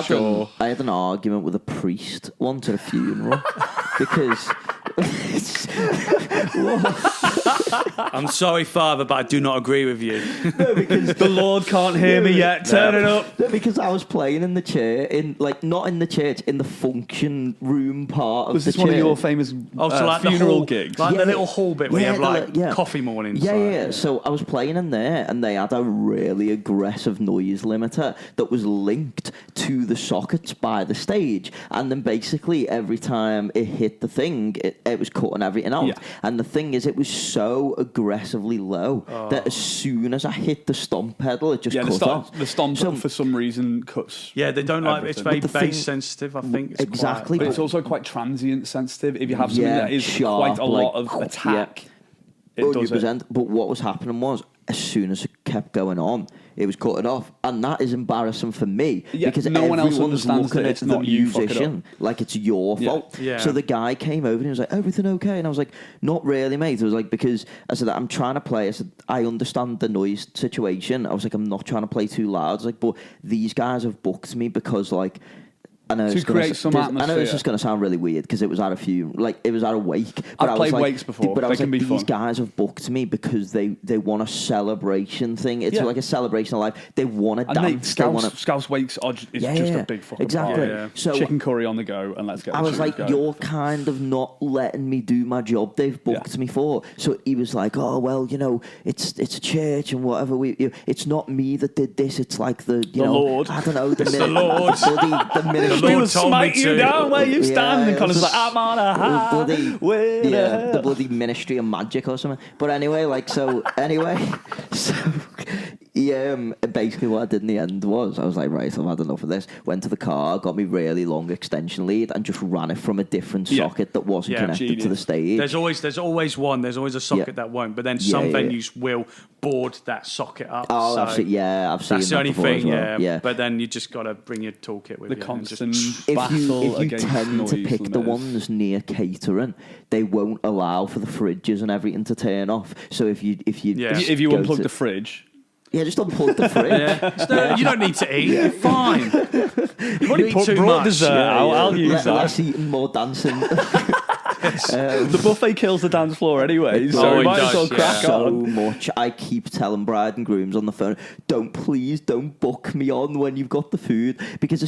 sure. I had an argument with a priest once at a funeral because... I'm sorry, Father, but I do not agree with you. No, because the Lord can't hear me yet. Turn it up. No, because I was playing in the church, not in the church, in the function room part of the church. Was this one of your famous funeral gigs? Like the little hall bit where you have coffee mornings. Yeah. So I was playing in there, and they had a really aggressive noise limiter that was linked to the sockets by the stage, and then basically every time it hit the thing, it was cutting everything out. Yeah. And the thing is, it was so aggressively low that as soon as I hit the stomp pedal, it just cut off. The stomp for some reason cuts. Yeah, they don't like it's very bass sensitive. I think exactly, but it's also quite transient sensitive. If you have something that is sharp, quite a lot of attack, it does it. But what was happening was, as soon as it kept going on, it was cutting off, and that is embarrassing for me because no one else everyone's understands looking that at it's the not you musician like it's your fault. Yeah. So the guy came over and he was like, "Everything okay?" And I was like, "Not really, mate." I was like, because I said, "I'm trying to play." I said, "I understand the noise situation." I was like, "I'm not trying to play too loud." I was like, "But these guys have booked me because like I know to create some atmosphere. I know it's just going to sound really weird because it was at a wake. But I've played wakes before. But I was they can be these fun. guys have booked me because they want a celebration thing. It's like a celebration of life. They want to dance. Scouts wakes is just a big fucking exactly. party. So chicken curry on the go, and let's get. I was like, you're kind of not letting me do my job they've booked me for. So he was like, oh well, it's a church and whatever. It's not me that did this. It's like the Lord. I don't know. The Lord. The ministry. We will smite you down where you stand. And Connor's like, I'm on a high. The bloody Ministry of Magic or something. But anyway, basically what I did in the end was I was like, right, I've had enough of this. Went to the car, got me really long extension lead, and just ran it from a different socket that wasn't connected to the stage. There's always one. There's always a socket that won't. But then some venues will board that socket up. Oh, so I've seen that. That's the only thing. Yeah. But then you just got to bring your toolkit with the you. constant if you tend to pick the noise. ones near catering, they won't allow for the fridges and everything to turn off. So if you unplug the fridge. Yeah, just unplug the fridge. You don't need to eat. You're fine. You've already brought dessert out. I'll use that. Less eating, more dancing. The buffet kills the dance floor anyway, so we might as well crack so on. much. I keep telling bride and grooms on the phone, don't book me on when you've got the food, because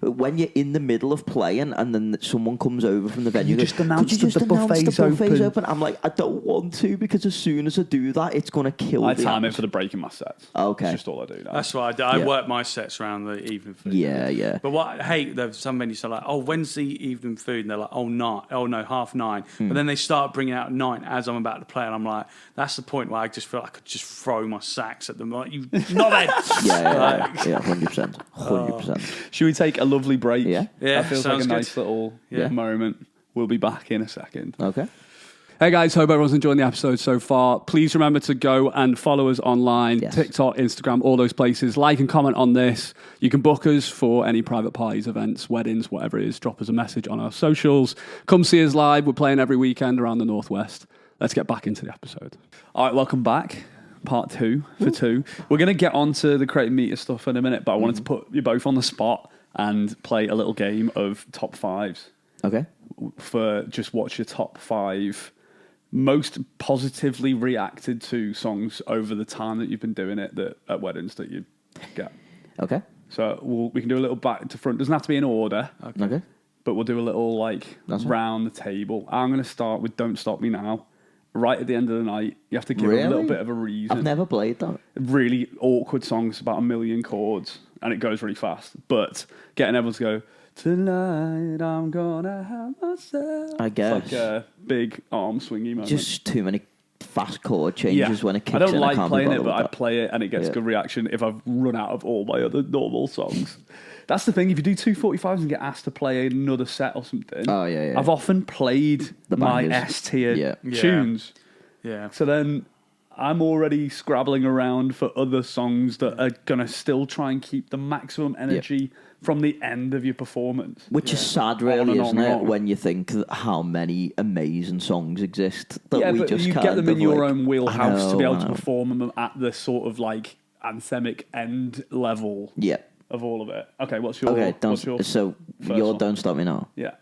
when you're in the middle of playing and then someone comes over from the venue, just announce that the buffet's open. I'm like, I don't want to, because as soon as I do that, it's going to kill me. I time it for the break in my sets. Okay. That's just all I do now. That's what I do. I work my sets around the evening food. Yeah. But what I hate, there's some venues are like, oh, when's the evening food? And they're like, oh no, 9:30. But then they start bringing out 9 as I'm about to play, and I'm like, that's the point where I just feel like I could just throw my sacks at them. Like, you knobhead. Yeah, 100%. Should we take a lovely break? Yeah. That feels like a good. nice little moment. We'll be back in a second. Okay. Hey guys, hope everyone's enjoying the episode so far. Please remember to go and follow us online, TikTok, Instagram, all those places. Like and comment on this. You can book us for any private parties, events, weddings, whatever it is. Drop us a message on our socials. Come see us live. We're playing every weekend around the Northwest. Let's get back into the episode. All right, welcome back. Part 2 for 2. We're going to get on to the creative meter stuff in a minute, but I wanted to put you both on the spot and play a little game of top 5s. Okay. For just what's your top 5 most positively reacted to songs over the time that you've been doing it at weddings that you get. Okay. So we can do a little back to front. Doesn't have to be in order. Okay. But we'll do a little round the table. I'm going to start with Don't Stop Me Now. Right at the end of the night, you have to give a little bit of a reason. I've never played that. Really awkward songs, about 1 million chords, and it goes really fast. But getting everyone to go, tonight I'm gonna have myself. I guess. It's like a big arm swingy moment. Just too many fast chord changes when it kicks in. I don't like can't playing it, but I play it and it gets good reaction if I've run out of all my other normal songs. That's the thing, if you do 245s and get asked to play another set or something, I've often played my S-tier tunes. Yeah. So then I'm already scrabbling around for other songs that are going to still try and keep the maximum energy from the end of your performance. Which is sad, really, isn't it? When you think how many amazing songs exist that we just you kind get them of in your own wheelhouse to be able to know. perform them at the sort of like anthemic end level of all of it. Okay, what's your so your Don't Stop Me Now? Yeah.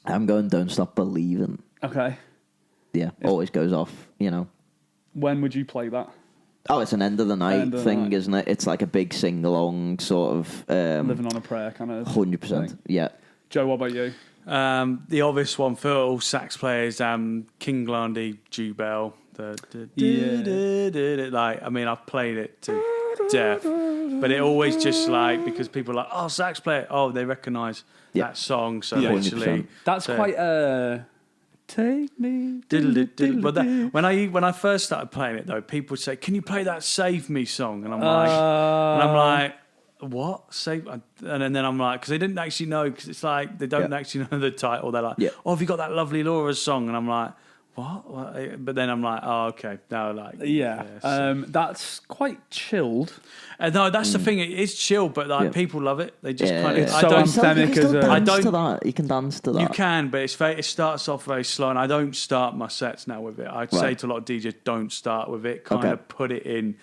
I'm going Don't Stop Believing. Okay. Yeah, always goes off, When would you play that? Oh, it's an end of the night thing, isn't it? It's like a big sing-along sort of... living on a prayer kind of 100%, thing. Yeah. Joe, what about you? The obvious one for all sax players, King Glandy, Jubel. I've played it to death, but it always just because people are like, oh, sax player, they recognise that song, so actually... That's quite take me. But when I first started playing it though, people would say, "Can you play that Save Me song?" And I'm like, "What? Save?" And then I'm like, because they didn't actually know, because it's like they don't actually know the title. They're like, "Oh, have you got that Lovely Laura song?" And I'm like, "What?" But then I'm like, "Oh, okay." No, that's quite chilled. No, that's the thing. It is chill, but people love it. They just kind of. It's so anthemic as a. You can dance to that. You can, but it starts off very slow, and I don't start my sets now with it. I'd say to a lot of DJs, don't start with it. Kind of put it in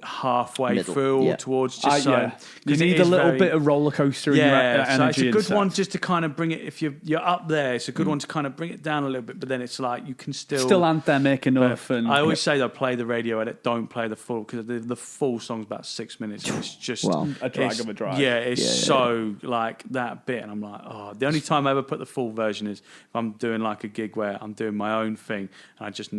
halfway Middle, through or towards just so. You need a little bit of roller coaster in your energy. So it's a good one just to kind of bring it. If you're up there, it's a good one to kind of bring it down a little bit. But then it's like you can still anthemic enough. And I always say, though, play the radio edit. Don't play the full, because the full song's about 6 minutes. It's just a drag of a drag. Yeah, it's so like that bit, and I'm like, oh. The only time I ever put the full version is if I'm doing like a gig where I'm doing my own thing, and I just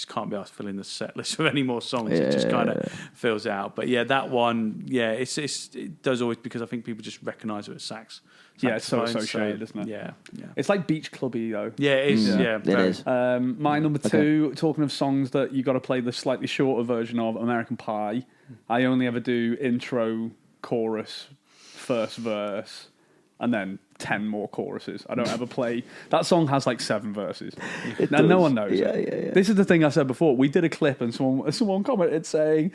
can't be asked to fill in the set list with any more songs. It just kind of fills out. But yeah, that one, it does always, because I think people just recognise it as sax. Yeah, it's so associated, isn't it? Yeah. It's like beach clubby though. Yeah, it is. Yeah, it is. My number 2, talking of songs that you got to play the slightly shorter version of, American Pie. I only ever do intro, chorus, first verse, and then 10 more choruses. I don't ever play. That song has like 7 verses. Now no one knows it. This is the thing I said before. We did a clip and someone commented saying,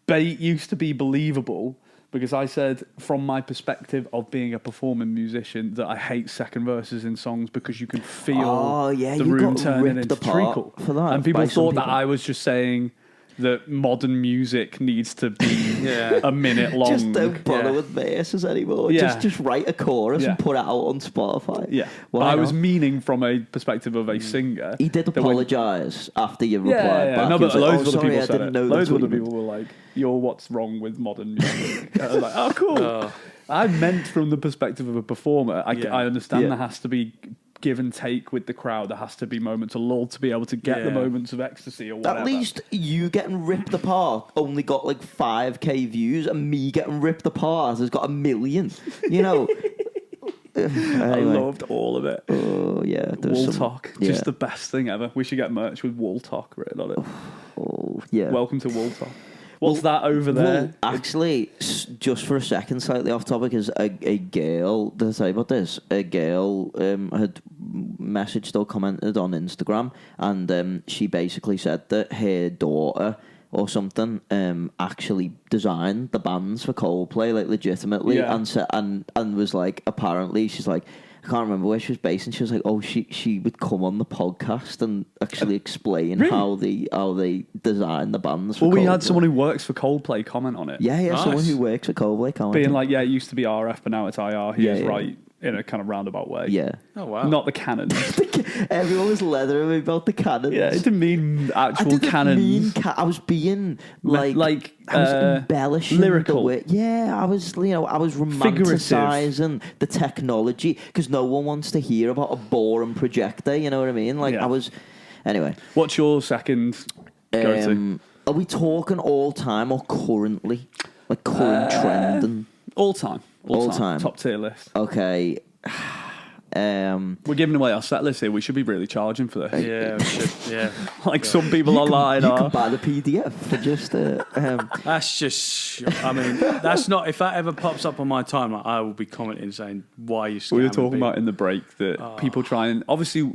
bait used to be believable, because I said, from my perspective of being a performing musician, that I hate second verses in songs because you can feel the room turning into treacle. For that, and people thought that I was just saying that modern music needs to be a minute long. Just don't bother with verses anymore. Just write a chorus and put it out on Spotify. Yeah. But I was meaning from a perspective of a singer. He did apologise after you replied back. No, but loads of other people said it. Loads of other people were like, you're what's wrong with modern music. I was like, oh, cool. I meant from the perspective of a performer. I understand there has to be give and take with the crowd. There has to be moments of lull to be able to get the moments of ecstasy or whatever. At least you getting ripped apart only got like 5k views, and me getting ripped apart has got 1 million. You know. Anyway. I loved all of it. Oh yeah, Wool Talk, just the best thing ever. We should get merch with Wool Talk written on it. Oh yeah. Welcome to Wool Talk. What's that over there? Well, actually, just for a second, slightly off topic, is a girl, did I tell you about this? A girl had messaged or commented on Instagram, and she basically said that her daughter or something actually designed the bands for Coldplay, like legitimately, and was like, apparently, she's like, I can't remember where she was based, and she was like, oh, she would come on the podcast and actually explain how they designed the bands for Coldplay. We had someone who works for Coldplay comment on it. Yeah, nice. Someone who works for Coldplay comment. Being like, it used to be RF, but now it's IR. He is right in a kind of roundabout way. Yeah. Oh, wow. Not the cannons. Everyone was leathering me about the cannons. Yeah, it didn't mean actual cannons. I was being like I was embellishing lyrical. the way. Yeah, I was romanticizing the technology, because no one wants to hear about a boring projector. You know what I mean? Like I was. Anyway, what's your second go-to? Are we talking all time or currently? Like current trending? All time. All time. Top tier list. Okay. We're giving away our set list here. We should be really charging for this. Yeah, we should. Yeah. Like some people online you can buy the PDF for just. That's just. I mean, that's not. If that ever pops up on my timeline, I will be commenting saying, "Why are you?" We were talking about in the break that people try and obviously.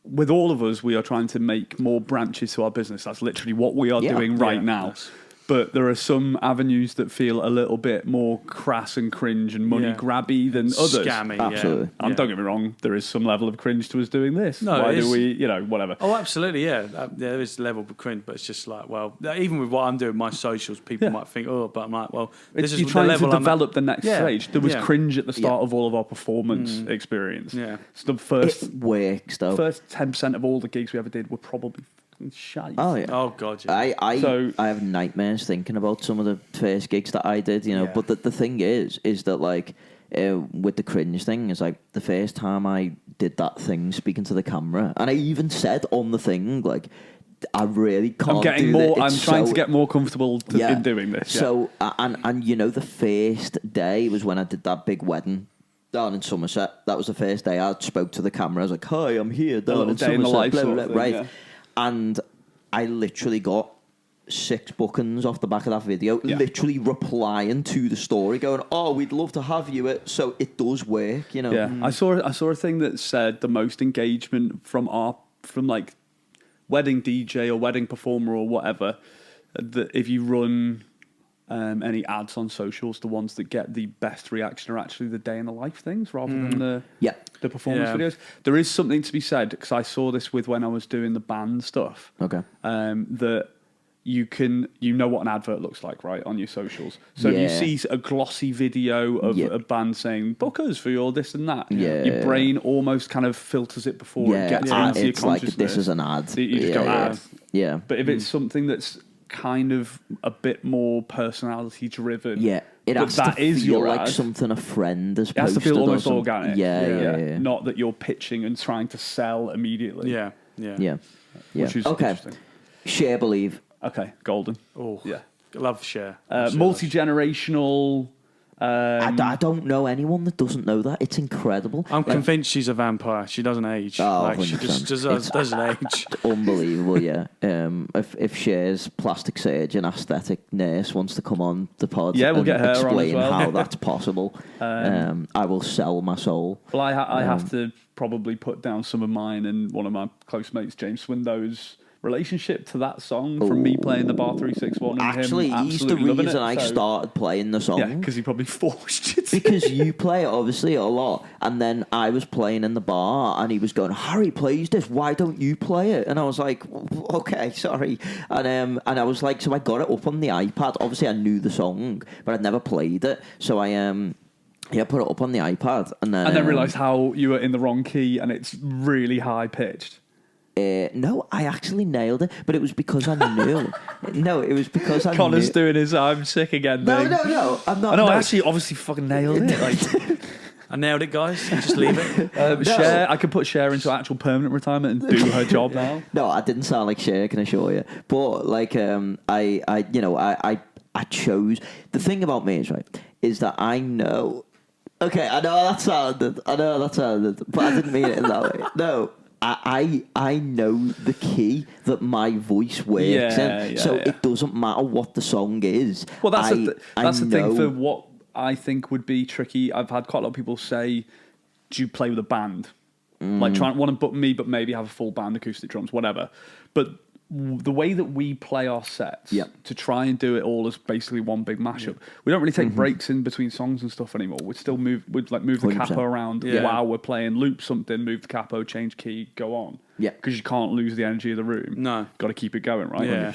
With all of us, we are trying to make more branches to our business. That's literally what we are doing right now. Yes. But there are some avenues that feel a little bit more crass and cringe and money grabby than others. Scammy, absolutely. And don't get me wrong, there is some level of cringe to us doing this. No, why do we, whatever. Oh, absolutely, yeah. There is a level of cringe, but it's just like, well, even with what I'm doing, my socials, people might think, but I'm like, well, this is you're trying the level to develop the next stage. There was cringe at the start of all of our performance experience. Yeah. So the first, it works, though. First 10% of all the gigs we ever did were probably shite. Oh yeah. Oh god. Yeah. I have nightmares thinking about some of the first gigs that I did. But the thing is that like with the cringe thing is like the first time I did that thing speaking to the camera, and I even said on the thing like, I really can't. I'm trying to get more comfortable in doing this. So and the first day was when I did that big wedding down in Somerset. That was the first day I spoke to the camera. I was like, "Hi, I'm here down in Somerset." Right. And I literally got 6 bookings off the back of that video, literally replying to the story, going, "Oh, we'd love to have you." So it does work, Yeah, I saw a thing that said the most engagement from like wedding DJ or wedding performer or whatever. That if you run any ads on socials, the ones that get the best reaction are actually the day in the life things rather than the performance videos. There is something to be said, because I saw this with when I was doing the band stuff. Okay. That you know what an advert looks like, right, on your socials. So if you see a glossy video of a band saying book us for your this and that, your brain almost kind of filters it before it gets into your consciousness. It's like this is an ad. So you just go ad. Yeah. But if it's something that's kind of a bit more personality driven, it has to feel your like ad. something a friend has posted. It has to feel almost or organic. Yeah. Not that you're pitching and trying to sell immediately. Yeah. Which is interesting. Share, believe. Okay, golden. Oh, yeah. Love Share. Multi-generational. I don't know anyone that doesn't know that. It's incredible. I'm convinced she's a vampire. She doesn't age. Oh, she just doesn't age. Unbelievable, yeah. If Cher's plastic surgeon, aesthetic nurse wants to come on the pod, we'll get her explain on as well. how that's possible, I will sell my soul. Well, I have to probably put down some of mine and one of my close mates, James Swindow's relationship to that song from me playing the Bar 361 and Actually, him he's the reason I started playing the song. Yeah, because he probably forced you to. Because you play it obviously a lot, and then I was playing in the bar, and he was going, "Harry plays this. Why don't you play it?" And I was like, "Okay, sorry." And I was like, so I got it up on the iPad. Obviously, I knew the song, but I'd never played it. So I put it up on the iPad, and then realised how you were in the wrong key, and it's really high pitched. No, I actually nailed it, but it was because I knew. No, it was because I Connor's knew. doing his I'm sick again No, thing. no, I'm not. I know, no. I actually obviously fucking nailed it. Like, I nailed it, guys. Just leave it. Cher, I could put Cher into actual permanent retirement and do her job now. No, I didn't sound like Cher, can I assure you. But like, I chose. The thing about me is that I know. Okay, I know that sounded, but I didn't mean it in that way. No. I know the key that my voice works in, so it doesn't matter what the song is. Well, that's the thing for what I think would be tricky. I've had quite a lot of people say, "Do you play with a band? Want to book me, but maybe have a full band, acoustic drums, whatever." But the way that we play our sets to try and do it all as basically one big mashup. We don't really take breaks in between songs and stuff anymore. We'd move the 100%. capo around while we're playing, loop something, move the capo, change key, go on. Yeah, because you can't lose the energy of the room. No, got to keep it going, right? Yeah.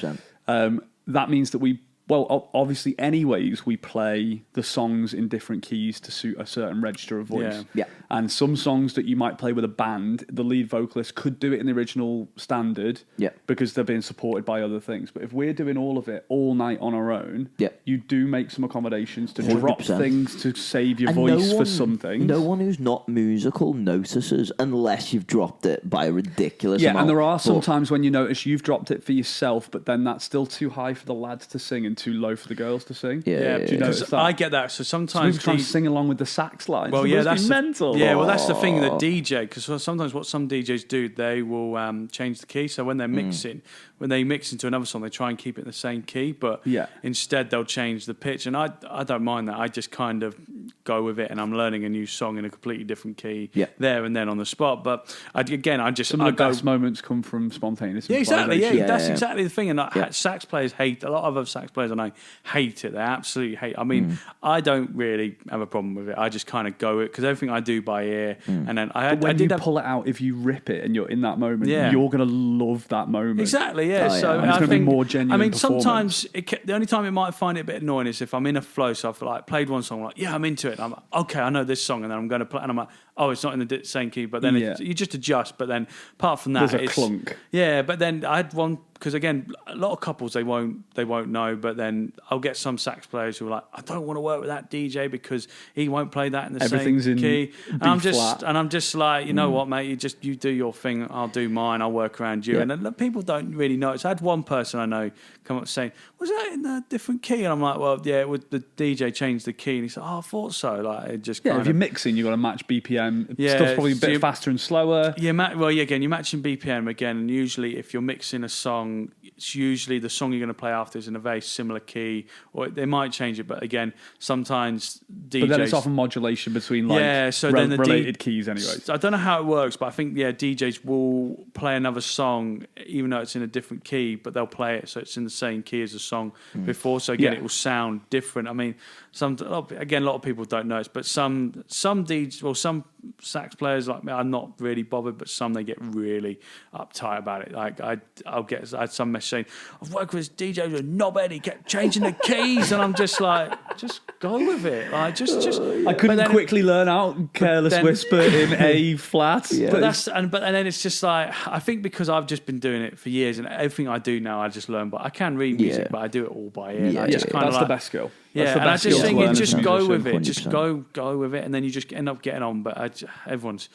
100%. That means that obviously, anyways, we play the songs in different keys to suit a certain register of voice. Yeah. And some songs that you might play with a band, the lead vocalist could do it in the original standard because they're being supported by other things. But if we're doing all of it all night on our own, you do make some accommodations to 100%. Drop things to save your voice for some things. No one who's not musical notices unless you've dropped it by a ridiculous amount. Yeah, and there are some times when you notice you've dropped it for yourself, but then that's still too high for the lads to sing and too low for the girls to sing. Do you notice that? I get that. So sometimes trying to sing along with the sax lines. Well, that's mental. Well, that's the thing. The DJ, because sometimes what some DJs do, they will change the key. So when they're mixing, when they mix into another song, they try and keep it in the same key, but instead they'll change the pitch. And I don't mind that. I just kind of go with it, and I'm learning a new song in a completely different key there and then on the spot. But some of the best moments come from spontaneous. Yeah, exactly. Yeah, that's exactly the thing. And sax players hate, a lot of other sax players I know hate it. They absolutely hate it. I mean, I don't really have a problem with it. I just kind of go it because everything I do by ear. And then when you pull it out, if you rip it and you're in that moment, you're going to love that moment. Exactly, yeah. So it's going to be more genuine. I mean, sometimes the only time it might find it a bit annoying is if I'm in a flow. So I've like played one song, like, I'm into it. And I'm like, okay, I know this song, and then I'm going to play, and I'm like, oh, it's not in the same key. But then you just adjust. But then apart from that, there's a clunk. Yeah, but then I had one because again, a lot of couples they won't know. But then I'll get some sax players who are like, I don't want to work with that DJ because he won't play that in the same key. And I'm just like, you know what, mate, you do your thing, I'll do mine, I'll work around you. And then people don't really notice. I had one person I know come up saying, was that in a different key? And I'm like, well, yeah, the DJ changed the key. And he said, oh, I thought so. Like, it just if you're mixing, you've got to match BPM. Stuff's probably a bit faster and slower. Yeah, again, you're matching BPM again, and usually if you're mixing a song, it's usually the song you're going to play after is in a very similar key, or they might change it, but again, sometimes DJs... But then it's often modulation between related keys anyway. I don't know how it works, but I think, DJs will play another song, even though it's in a different key, but they'll play it so it's in the same key as the song before, so again, it will sound different. I mean, a lot of people don't notice, but some DJs, well, some sax players like me, I'm not really bothered, but some they get really uptight about it. Like I had some message saying, I've worked with this DJ who's a knobhead, he kept changing the keys, and I'm just like, just go with it. Like, just. I couldn't quickly learn out Careless Whisper in A flat. Yeah. But then it's just like, I think because I've just been doing it for years, and everything I do now I just learn. But I can read music, but I do it all by ear. Yeah, that's the best skill. Yeah, and I just think just go with it. Just go with it, and then you just end up getting on. But everyone's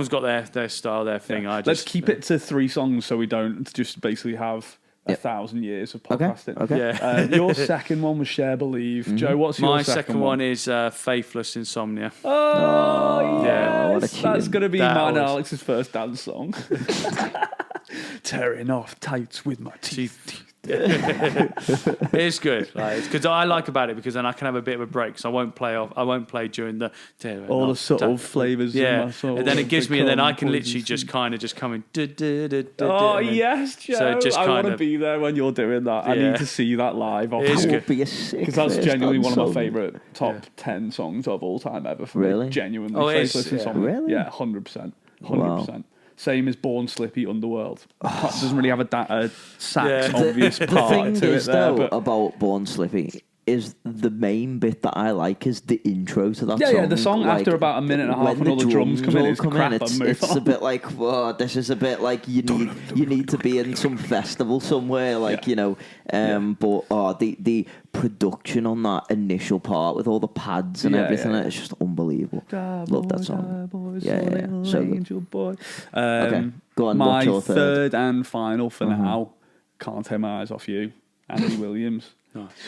got their style, their thing. Let's keep it to 3 songs so we don't just basically have 1,000 years of podcasting. Okay. Yeah. Your second one was Share Believe. Joe, what's your second one? My second one is Faithless Insomnia. Oh, yeah. That's going to be mine and Alex's first dance song. Tearing off tights with my teeth. It's good. It's because I like about it because then I can have a bit of a break. So I won't play during the all the subtle flavors. Yeah, and then it gives me, and then I can literally just kind of just come in. Oh yes, Joe! So just I want to be there when you're doing that. I need to see that live. It would be a sick. Because that's genuinely one of my favourite top 10 songs of all time ever. For me. Genuinely, Faithless Insomnia. Really? Yeah, 100%. 100%. Same as Born Slippy Underworld. Doesn't really have a sax obvious part to it. The thing is, there, about Born Slippy is the main bit that I like is the intro to that song. Yeah, the song after about a minute and a half when all the drums come in, it's a bit like, whoa, this is a bit like you need to be in some festival somewhere, like but the production on that initial part with all the pads and everything, it's just unbelievable. Love that song. So good. Boy. Okay, go on. My third and final for now. Can't take my eyes off you, Andy Williams.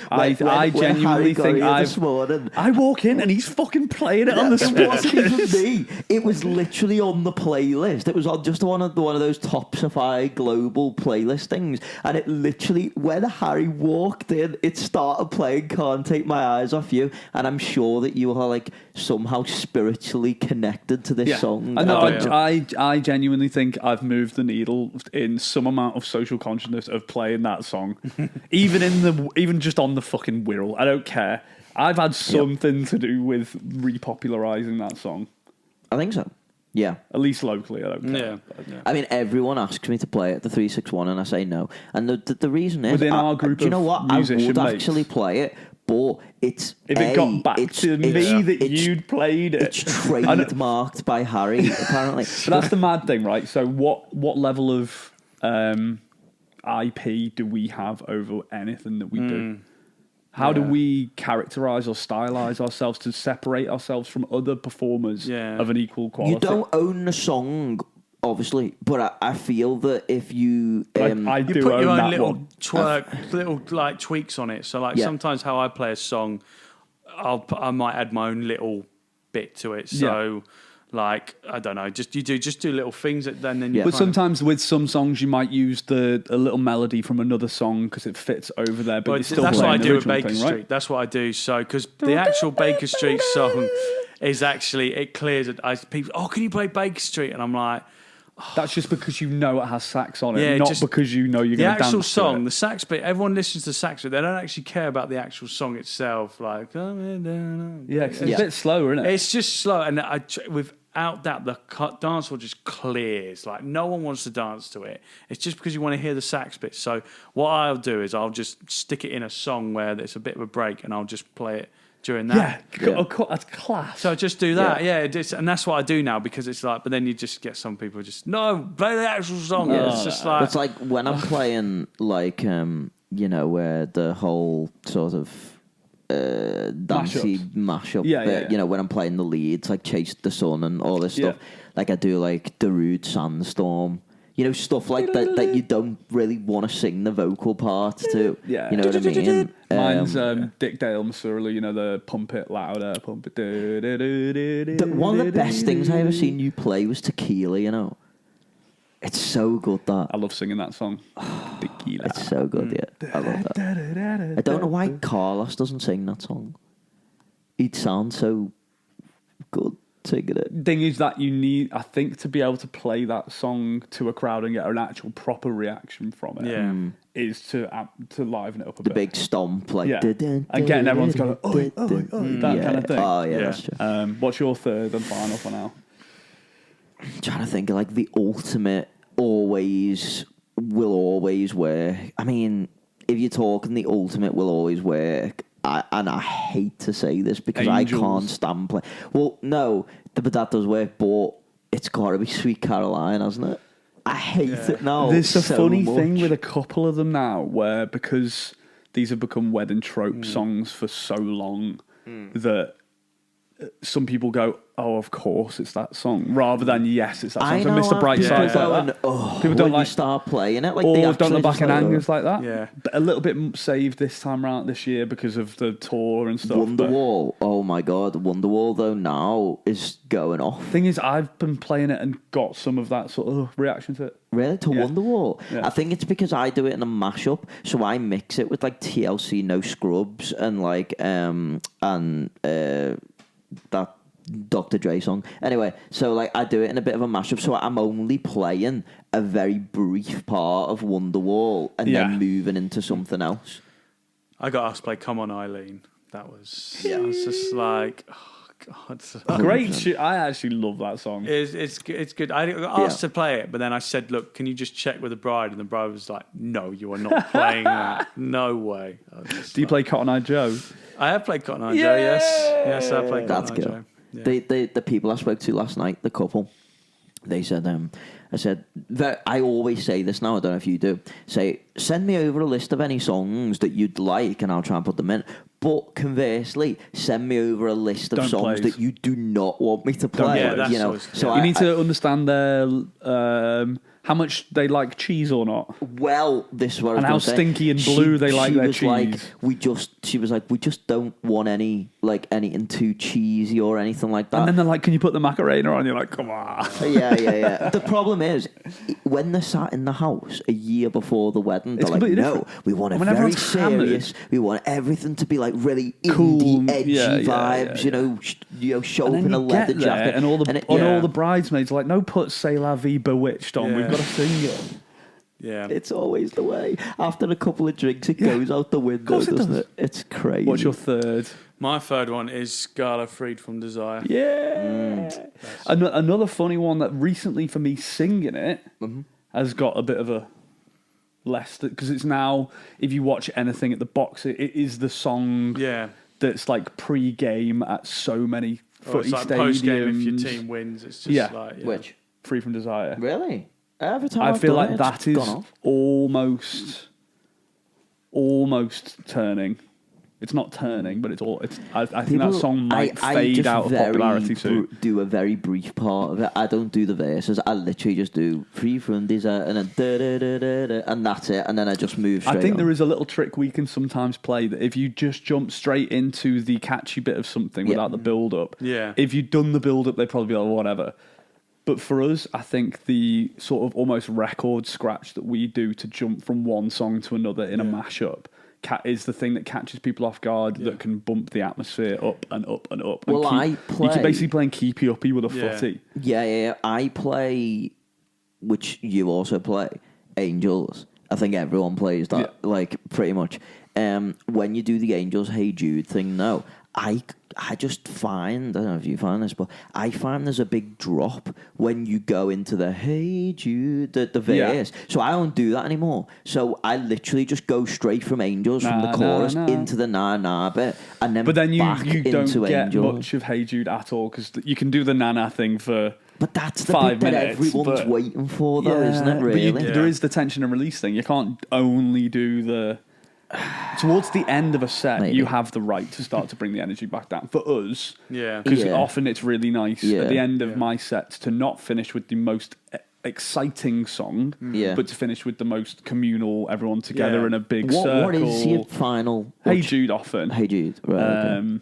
Nice. I genuinely think I walk in and he's fucking playing it on the speaker. It wasn't even me. It was literally on the playlist. It was on just one of those Topsify global playlist things, and it literally, when Harry walked in, it started playing "Can't Take My Eyes Off You," and I'm sure that you are like somehow spiritually connected to this song. I genuinely think I've moved the needle in some amount of social consciousness of playing that song, even just on the fucking Wirral. I don't care. I've had something to do with repopularising that song. I think so. Yeah. At least locally, I don't care. Yeah. I mean, everyone asks me to play it, the 361, and I say no. And the reason is, within our group, do you know what? I would actually play it, but it's if it got back to me that you'd played it. It's trademarked by Harry, apparently. But that's the mad thing, right? So what level of IP do we have over anything that we do? How do we characterise or stylize ourselves to separate ourselves from other performers of an equal quality? You don't own the song, obviously, but I feel that if you I do put own your own that little like tweaks on it. So sometimes how I play a song, I might add my own little bit to it. So. Like, I don't know, just do little things that then you. But sometimes with some songs you might use a little melody from another song because it fits over there. But it's still that's what I do with Baker Street. Right? That's what I do. So because the actual Baker Street song is actually it clears it. People, can you play Baker Street? And I'm like. That's just because you know it has sax on it, not because you know you're going to dance to it. The actual song, the sax bit, everyone listens to the sax bit. They don't actually care about the actual song itself. Like, it's a bit slower, isn't it? It's just slow. And without that, the dance hall just clears. Like, no one wants to dance to it. It's just because you want to hear the sax bit. So what I'll do is I'll just stick it in a song where there's a bit of a break and I'll just play it during that. That's class. So just do that, and that's what I do now because it's like. But then you just get some people just play the actual song. It's just like it's like when I'm playing like where the whole sort of dancey mashup. When I'm playing the leads like Chase the Sun and all this stuff. Like I do like Darude Sandstorm. Stuff like that you don't really want to sing the vocal parts to. Yeah. You know what I mean? Mine's Dick Dale Masurley, the pump it louder, pump it. One of the best things I ever seen you play was Tequila, It's so good that. I love singing that song. Tequila. It's so good, I love that. I don't know why Carlos doesn't sing that song. He'd sound so good. Thing is that you need, I think, to be able to play that song to a crowd and get an actual proper reaction from it, is to liven it up a bit. The big stomp, like and getting everyone's going, that kind of thing. Oh yeah, that's true. What's your third and final for now? I'm trying to think of like the ultimate, always will always work. I mean, if you're talking the ultimate will always work, and I hate to say this because Angels. I can't stand play. Well, no, but that does work, but it's got to be Sweet Caroline, hasn't it? I hate it now. There's a so funny much. thing with a couple of them now where because these have become wedding trope songs for so long that some people go, oh, of course, it's that song, rather than yes, it's that song. I So know Mr. Brightside, people like going, that. oh, People don't when like you start playing it, like or they don't actually look back just in like, angers like that. Yeah. But a little bit saved this time around this year because of the tour and stuff. Wonderwall. Oh my god, Wonderwall though now is going off. Thing is, I've been playing it and got some of that sort of reaction to it. Really? To Yeah. Wonderwall? Yeah. I think it's because I do it in a mashup, so I mix it with like TLC No Scrubs and like that Dr. Dre song. Anyway, so like I do it in a bit of a mashup, so I'm only playing a very brief part of Wonderwall and then moving into something else. I got asked to play Come On Eileen. That was, I was just like, oh God. Great. I actually love that song. It's good. I got asked to play it, but then I said, look, can you just check with the bride? And the bride was like, no, you are not playing that. No way. Do you play Cotton Eye Joe? I have played Cotton Eye Joe, yes. Yes, I played That's Cotton Eye good. Joe. Yeah. The people I spoke to last night, the couple, they said, I said, I always say this now, I don't know if you do, say, send me over a list of any songs that you'd like and I'll try and put them in. But conversely, send me over a list of songs that you do not want me to play. Yeah, that's you know, always, so you need to understand their how much they like cheese or not. Well, this is what I was and how gonna say. stinky and blue they like their was cheese. She was like, we just don't want anything too cheesy or anything like that. And then they're like, can you put the Macarena on? You're like, come on. Yeah. The problem is, when they're sat in the house a year before the wedding, they're like, no, we want it very serious. We want everything to be like really cool, indie, edgy vibes. You know, show up in a leather jacket, and all the bridesmaids are like, no, put "C'est La Vie" Bewitched on. We've got to sing it. Yeah, it's always the way. After a couple of drinks, it goes out the window, doesn't it? It's crazy. What's your third? My third one is Scala Freed from Desire. Yeah. Another funny one that recently for me singing it has got a bit of a less, because it's now, if you watch anything at the box, it is the song that's like pre-game at so many footy it's like stadiums. Post-game if your team wins. It's just like... Which? Free from Desire. Really? Every time I feel like that is almost turning. It's not turning, but I think that song might fade out of popularity soon. Do a very brief part of it. I don't do the verses. I literally just do Free from Desire and then da-da-da-da-da, and that's it. And then I just move straight I think on. there is a little trick we can sometimes play that if you just jump straight into the catchy bit of something without the build-up, if you'd done the build-up, they'd probably be like, whatever. But for us, I think the sort of almost record scratch that we do to jump from one song to another in a mashup is the thing that catches people off guard, that can bump the atmosphere up and up and up. Well, you can basically play keepy uppy with a footy. Yeah. I play, which you also play, Angels. I think everyone plays that, like, pretty much. When you do the Angels Hey Jude thing, no, I just find, I don't know if you find this, but I find there's a big drop when you go into the Hey Jude, the verse. So I don't do that anymore. So I literally just go straight from Angels, from the chorus, into the na-na bit, and then But then you don't get Angels. much of Hey Jude at all, because you can do the na-na thing for But that's the 5 bit that minutes, everyone's waiting for, though, isn't it, really? But there is the tension and release thing. You can't only do the... Towards the end of a set, you have the right to start to bring the energy back down. For us, because often it's really nice at the end of my sets to not finish with the most exciting song, but to finish with the most communal, everyone together in a big circle. What is your final... Hey Jude often. Hey Jude, right, okay.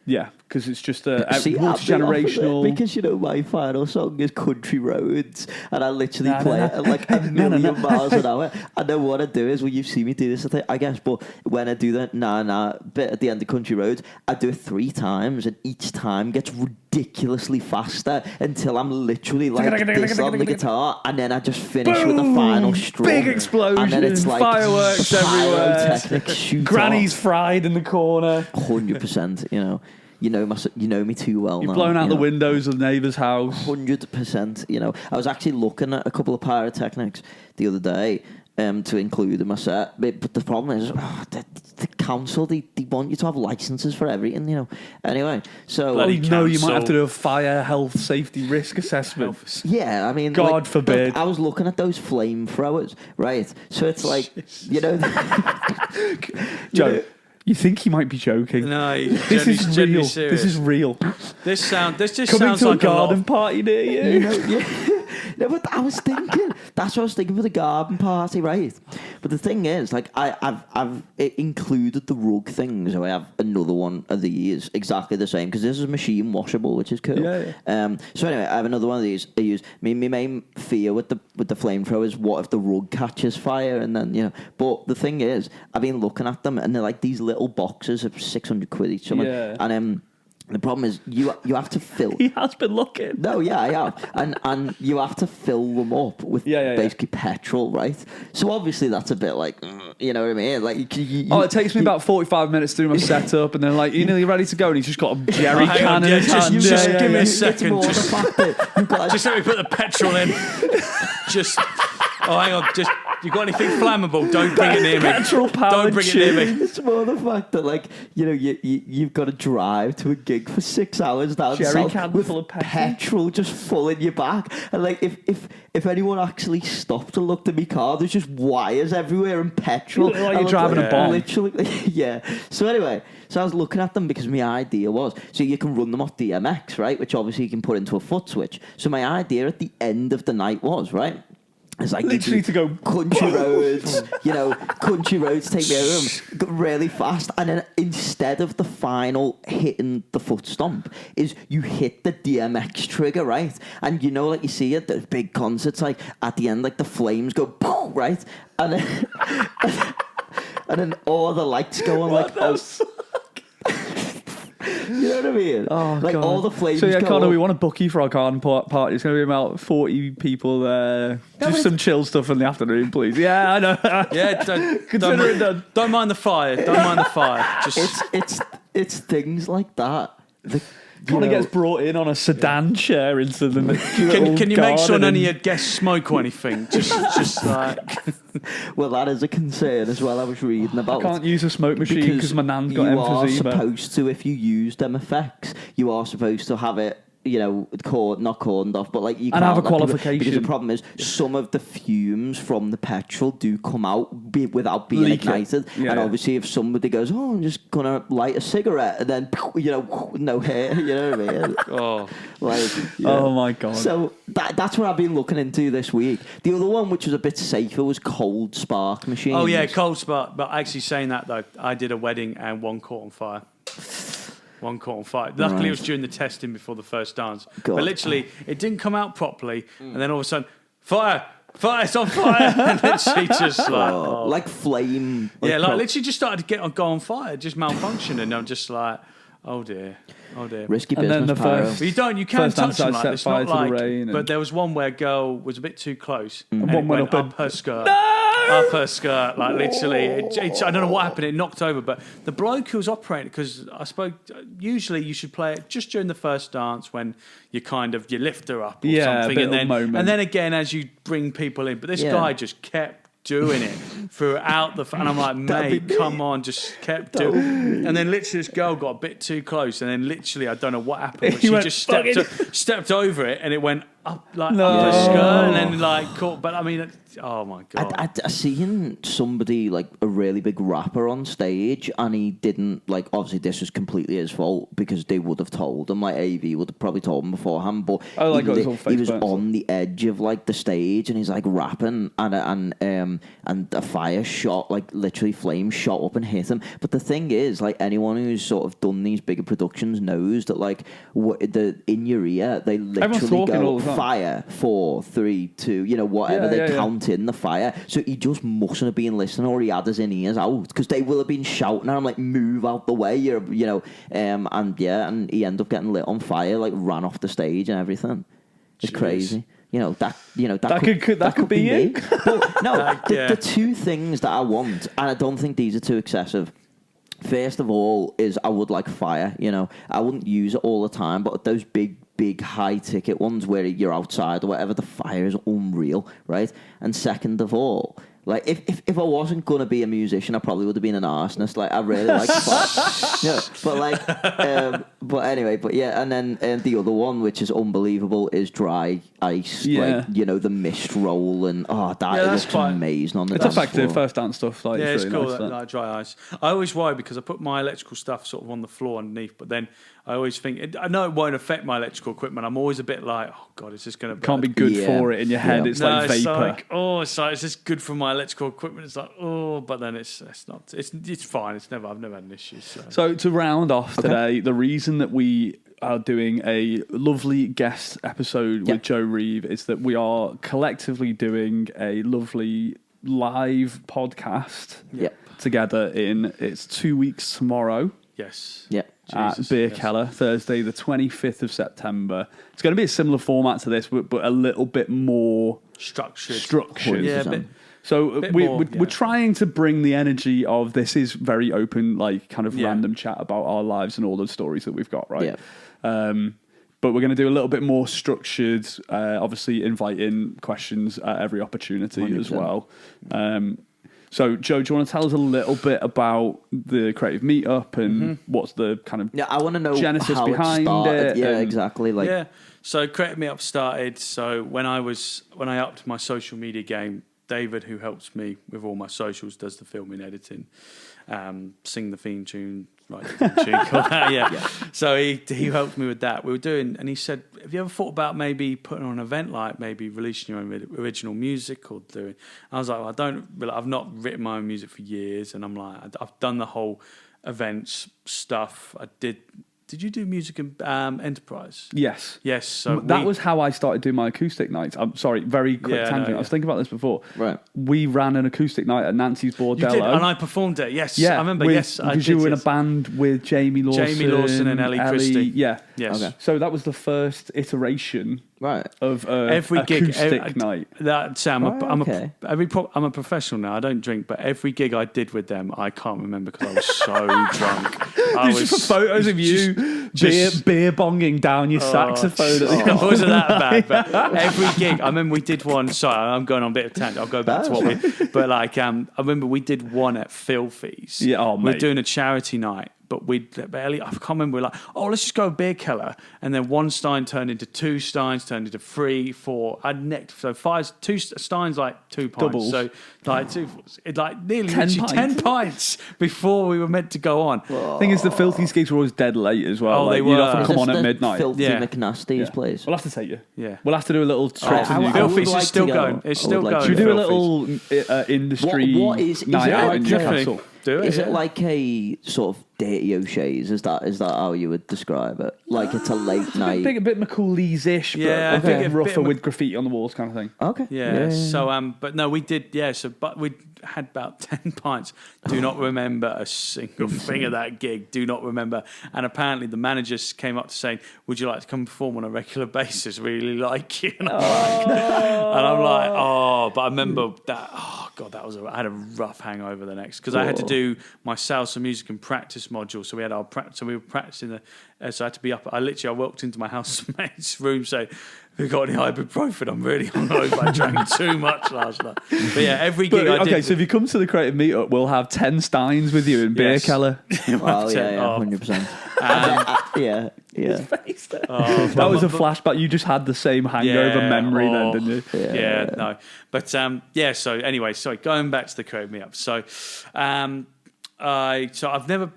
Yeah, because it's just a multi-generational... Because, my final song is Country Roads, and I literally play it at like a million miles an hour. And then what I do is, well, you've seen me do this, I guess, but when I do the na-na bit at the end of Country Roads, I do it 3 times, and each time gets ridiculously faster until I'm literally like this on the guitar, and then I just finish with the final strum. Big explosion, and then it's like fireworks everywhere, shoot granny's off. fried in the corner. 100%, you know me too well. You've now, blown out the windows of the neighbour's house. 100%. You know, I was actually looking at a couple of pyrotechnics the other day to include in my set, but the problem is the council they want you to have licenses for everything. You know. Anyway, so you might have to do a fire health safety risk assessment. Yeah, I mean, God forbid. Look, I was looking at those flamethrowers, right? So it's like, you know, Joe. You think he might be joking? No, this is real. Serious. This is real. This just coming sounds to like a garden party near you. You know, yeah. No, but I was thinking. That's what I was thinking for the garden party, right? But the thing is, like, I've included the rug thing, so I have another one of these exactly the same because this is machine washable, which is cool. Yeah. So anyway, I have another one of these. I use my main fear with the flamethrower is what if the rug catches fire and then you know. But the thing is, I've been looking at them and they're like these little boxes of 600 quid each. Yeah. And the problem is you have to fill. He has been looking. No, yeah, I have, and you have to fill them up with basically petrol, right? So obviously that's a bit like, you know what I mean? Like, it takes me about 45 minutes to do my setup, and then like you're nearly ready to go, and he's just got a jerry can in his hand. Just give me a second. Just let me put the petrol in. Hang on, you got anything flammable? Don't bring it near me. Don't bring it near me. It's more the fact that, like, you know, you've got to drive to a gig for 6 hours down south with full of petrol just full in your back. And like, if anyone actually stopped to look at my car, there's just wires everywhere and petrol. Like you're driving a bomb. Literally, yeah. So anyway, I was looking at them because my idea was, so you can run them off DMX, right? Which obviously you can put into a foot switch. So my idea at the end of the night was, right? It's like literally to go country roads, you know, country roads take me home really fast, and then instead of the final hitting the foot stomp, is you hit the DMX trigger, right? And you know, like you see at the big concerts, like at the end, like the flames go boom, right, and then and then all the lights go on, like you know what I mean? Oh, like God. all the flames. So yeah, Connor, up. we want to book you for our garden party. It's going to be about 40 people there. Just some chill stuff in the afternoon, please. Yeah, I know. Yeah, don't mind the fire. Don't mind the fire. Just it's things like that. Connor gets brought in on a sedan chair into the Can you make sure none of your guests smoke or anything? Just like... Well, that is a concern as well. I was reading about. I can't use a smoke machine because my nan's got emphysema. You are supposed to, if you use them effects, you are supposed to have it, you know, not cordoned off, but like you can have a qualification. Because the problem is some of the fumes from the petrol do come out without being ignited, and obviously if somebody goes, "Oh, I'm just gonna light a cigarette," and then you know, no hair, you know what I mean? Oh my God! So that's what I've been looking into this week. The other one, which was a bit safer, was cold spark machines. Oh yeah, cold spark. But actually saying that though, I did a wedding and one caught on fire. One caught on fire. Luckily, it was during the testing before the first dance. God. But literally, it didn't come out properly, and then all of a sudden, fire! It's on fire! And literally just like flame. Like literally just started to go on fire, just malfunctioned, and I'm just like, oh dear. Risky business. And then you can't touch them like this. Not like, but there was one where a girl was a bit too close, and one went up her skirt. Up her skirt, like literally. I don't know what happened. It knocked over, but the bloke who was operating, because I spoke. Usually, you should play it just during the first dance when you lift her up or something, and then again as you bring people in. But this guy just kept doing it throughout and I'm like, mate, come on, just kept doing. And then literally this girl got a bit too close, and then literally I don't know what happened, but she just stepped over it, and it went up up her skirt, and then like caught. But I mean, oh my God! I seen somebody like a really big rapper on stage, and he didn't like. Obviously, this was completely his fault because they would have told him. Like AV would have probably told him beforehand, but he was on the edge of like the stage, and he's like rapping, and a fire shot, like literally flames shot up and hit him. But the thing is, like anyone who's sort of done these bigger productions knows that like in your ear they literally go fire 4, 3, 2, you know, whatever they count in the fire. So he just mustn't have been listening, or he had his in-ears out, because they will have been shouting at him like, move out the way, and he ended up getting lit on fire, like ran off the stage and everything. It's crazy. That could be you. But no, the two things that I want, and I don't think these are too excessive. First of all, is I would like fire. You know, I wouldn't use it all the time, but those big high ticket ones where you're outside or whatever, the fire is unreal, right? And second of all, like if I wasn't gonna be a musician, I probably would have been an arsonist. Like I really like fire. But anyway, and then the other one, which is unbelievable, is dry ice. Yeah. Like, the mist roll and it looks amazing on the It's dance effective floor. first dance stuff. Like, it's really cool, nice, like dry ice. I always worry because I put my electrical stuff sort of on the floor underneath, but then I always think, I know it won't affect my electrical equipment. I'm always a bit like, oh God, is this going to... Can't be good for it in your head. Yeah. It's like vapor. It's like, is this good for my electrical equipment? It's like, but then it's not. It's fine. I've never had an issue. So to round off today, the reason that we are doing a lovely guest episode with Joe Reeve is that we are collectively doing a lovely live podcast together it's 2 weeks tomorrow. Yes. Yeah. At Beer Keller, Thursday the 25th of September. It's going to be a similar format to this, but a little bit more structured. Yeah, a bit. So we're trying to bring the energy of this is very open, like kind of random chat about our lives and all the stories that we've got, right? Yeah. But we're going to do a little bit more structured, obviously inviting questions at every opportunity 100%. As well. So, Joe, do you want to tell us a little bit about the creative meetup and what's the kind of I want to know genesis how behind it started. it? Yeah, exactly. So creative meetup started. So when I upped my social media game, David, who helps me with all my socials, does the filming, editing, sing the theme tune, write the theme tune, all that, So he helped me with that. We were doing, and he said, have you ever thought about maybe putting on an event, like maybe releasing your own original music or doing? I was like, well, I've not written my own music for years, and I'm like, I've done the whole events stuff. Did you do music in Enterprise? Yes. Yes. So that was how I started doing my acoustic nights. I'm sorry, very quick tangent. I was thinking about this before. Right. We ran an acoustic night at Nancy's Bordello. You did, and I performed it. Yes. Yeah, I remember. Because you were in a band with Jamie Lawson and Ellie Christie. Yeah. Yes. Okay. So that was the first iteration. Right. Of every acoustic gig, night. I'm a professional now. I don't drink, but every gig I did with them, I can't remember because I was so drunk. There's just photos of you beer bonging down your saxophone. It wasn't that bad, but every gig. I remember we did one. Sorry, I'm going on a bit of tangent. I'll go back to what we. But I remember we did one at Filthy's. Yeah, we were doing a charity night. But I can't remember, we're like, let's just go Beer Keller. And then one stein turned into 2 steins, turned into 3, 4. So 2 steins, like 2 pints. Doubles. So nearly 10 pints before we were meant to go on. The thing is, the Filthy's gigs were always dead late as well. They were. You'd often come on at midnight. Filthy McNasty's place. We'll have to take you. Yeah. We'll have to do a little trip. Filthy's is still going. It's still going. Should we do a little industry night out in Newcastle? Is it like a sort of Dirty O'Shea's? Is that how you would describe it? Like it's a late night, a bit McCooley's-ish, but a bit rougher with graffiti on the walls kind of thing. Okay. Yeah. So, but no, we did. Yeah. So, but we had about 10 pints. Do not remember a single thing of that gig. Do not remember. And apparently, the managers came up to saying, "Would you like to come perform on a regular basis? Really like you." And I'm like, but I remember that. Oh God, I had a rough hangover the next because I had to do my salsa music and practice module. So we had our practice. So we were practicing so I had to be up. I walked into my housemate's room saying, "Have you got any ibuprofen? I'm really hungover. I drank too much last night." But yeah, every gig I did. Okay, so if you come to the creative meetup, we'll have 10 steins with you in Beer Keller. Well, 100%. Yeah. That was a flashback. You just had the same hangover memory then, didn't you? Yeah, no. But so anyway, sorry, going back to the creative meetup. So I've never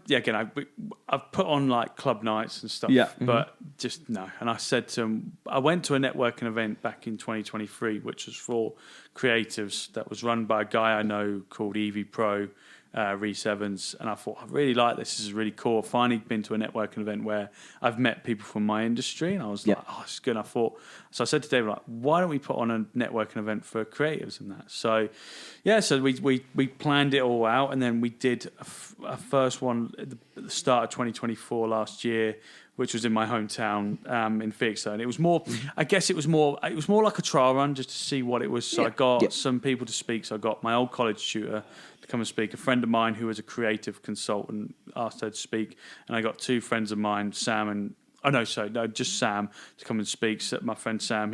I've put on like club nights and stuff, but just no. And I said to him, I went to a networking event back in 2023, which was for creatives that was run by a guy I know called Evie Pro, Reese Evans, and I thought, I really like this. This is really cool. I've finally been to a networking event where I've met people from my industry, and I was like, it's good. And so I said to David, why don't we put on a networking event for creatives and that? So, so we planned it all out, and then we did a first one at the start of 2024 last year which was in my hometown in Felixstowe. And it was more, I guess it was more like a trial run just to see what it was. So I got some people to speak. So I got my old college tutor to come and speak. A friend of mine who was a creative consultant asked her to speak. And I got two friends of mine, Sam and just Sam to come and speak. So my friend Sam,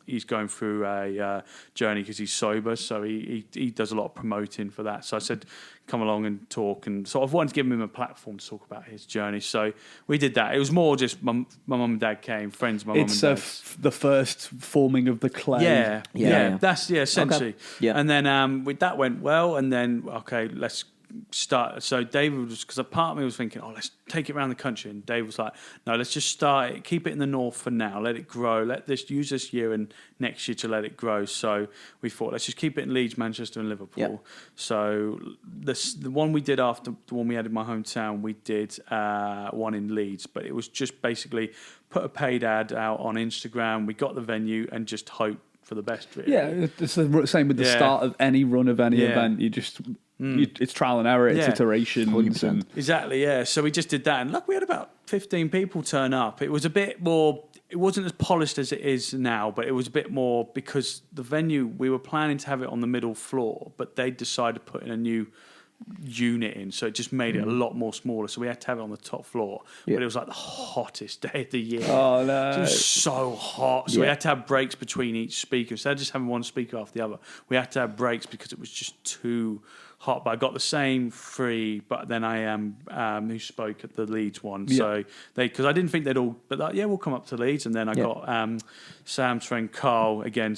he's going through a journey because he's sober, so he does a lot of promoting for that. So I said, come along and talk, and sort of wanted to give him a platform to talk about his journey. So we did that. It was more just my mum and dad came, friends of my mum and dad. It's the first forming of the clay. Yeah. That's essentially. Okay. Yeah. And then that went well, and then let's start. So David was, because a part of me was thinking, let's take it around the country, and Dave was like, no, let's just start it, keep it in the north for now, let it grow, use this year and next year to let it grow. So we thought, let's just keep it in Leeds, Manchester and Liverpool. So the one we did after the one we had in my hometown, we did one in Leeds, but it was just basically put a paid ad out on Instagram, we got the venue and just hope for the best, really. Yeah, it's the same with the start of any run of any event. You just it's trial and error, it's iterations. Exactly, yeah. So we just did that, and look, we had about 15 people turn up. It was a bit more, it wasn't as polished as it is now, but it was a bit more because the venue, we were planning to have it on the middle floor, but they decided to put in a new unit in, so it just made it a lot more smaller, so we had to have it on the top floor. But it was like the hottest day of the year. Oh no, it was so hot, so we had to have breaks between each speaker. Instead of just having one speaker after the other, we had to have breaks because it was just too hot. But I got the same three, but then who spoke at the Leeds one. So because I didn't think they'd all, but we'll come up to Leeds. And then I got Sam's friend Carl, again,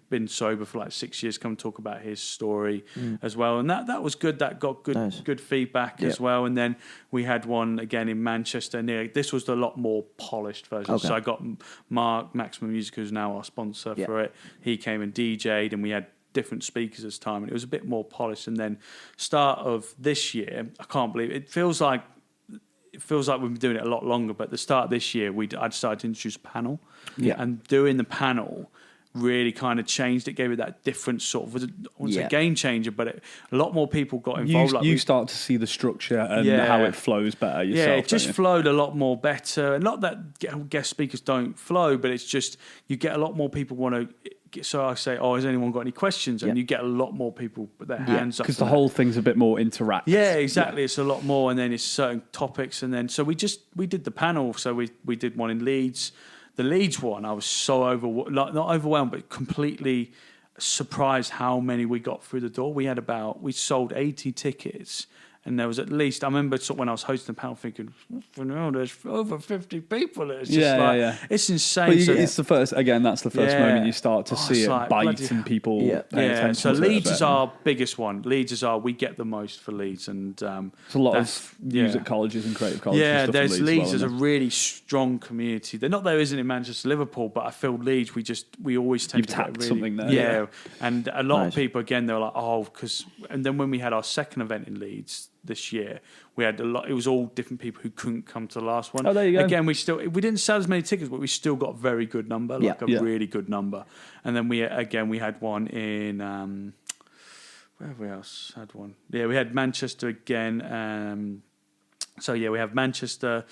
been sober for like 6 years, come talk about his story as well. And that was good. That got good feedback as well. And then we had one again in Manchester. This was a lot more polished version. So I got Mark, Maximum Music, who's now our sponsor for it. He came and DJ'd, and we had different speakers this time, and it was a bit more polished. And then start of this year, I can't believe it feels like we've been doing it a lot longer, but the start of this year I'd started to introduce a panel, and doing the panel really kind of changed it, gave it that different sort of, I wouldn't say game changer, but a lot more people got involved. You start to see the structure and how it flows better yourself. Yeah, it just flowed a lot more better. And not that guest speakers don't flow, but it's just you get a lot more people want to. So I say, has anyone got any questions? And you get a lot more people put their hands up. Because the whole thing's a bit more interactive. Yeah, exactly. It's a lot more, and then it's certain topics. And then, so we did the panel. So we did one in Leeds. The Leeds one, I was so not overwhelmed, but completely surprised how many we got through the door. We sold 80 tickets. And there was at least, I remember when I was hosting the panel thinking, there's over 50 people. It's just it's insane. But it's the first, again, that's the first moment you start to see it bite and people pay attention so to Leeds it is our biggest one. We get the most for Leeds. And there's a lot of music colleges and creative colleges. Yeah, and stuff there's in Leeds. Leeds There's a really strong community. There isn't in Manchester, Liverpool, but I feel Leeds, we always tend to get something there. Yeah, and a lot of people, again, they were like, and then when we had our second event in Leeds this year, we had a lot. It was all different people who couldn't come to the last one. Oh, there you go. Again, we didn't sell as many tickets, but we still got a very good number, really good number. And then we had one in where have we else had one? Yeah, we had Manchester again. We have Manchester,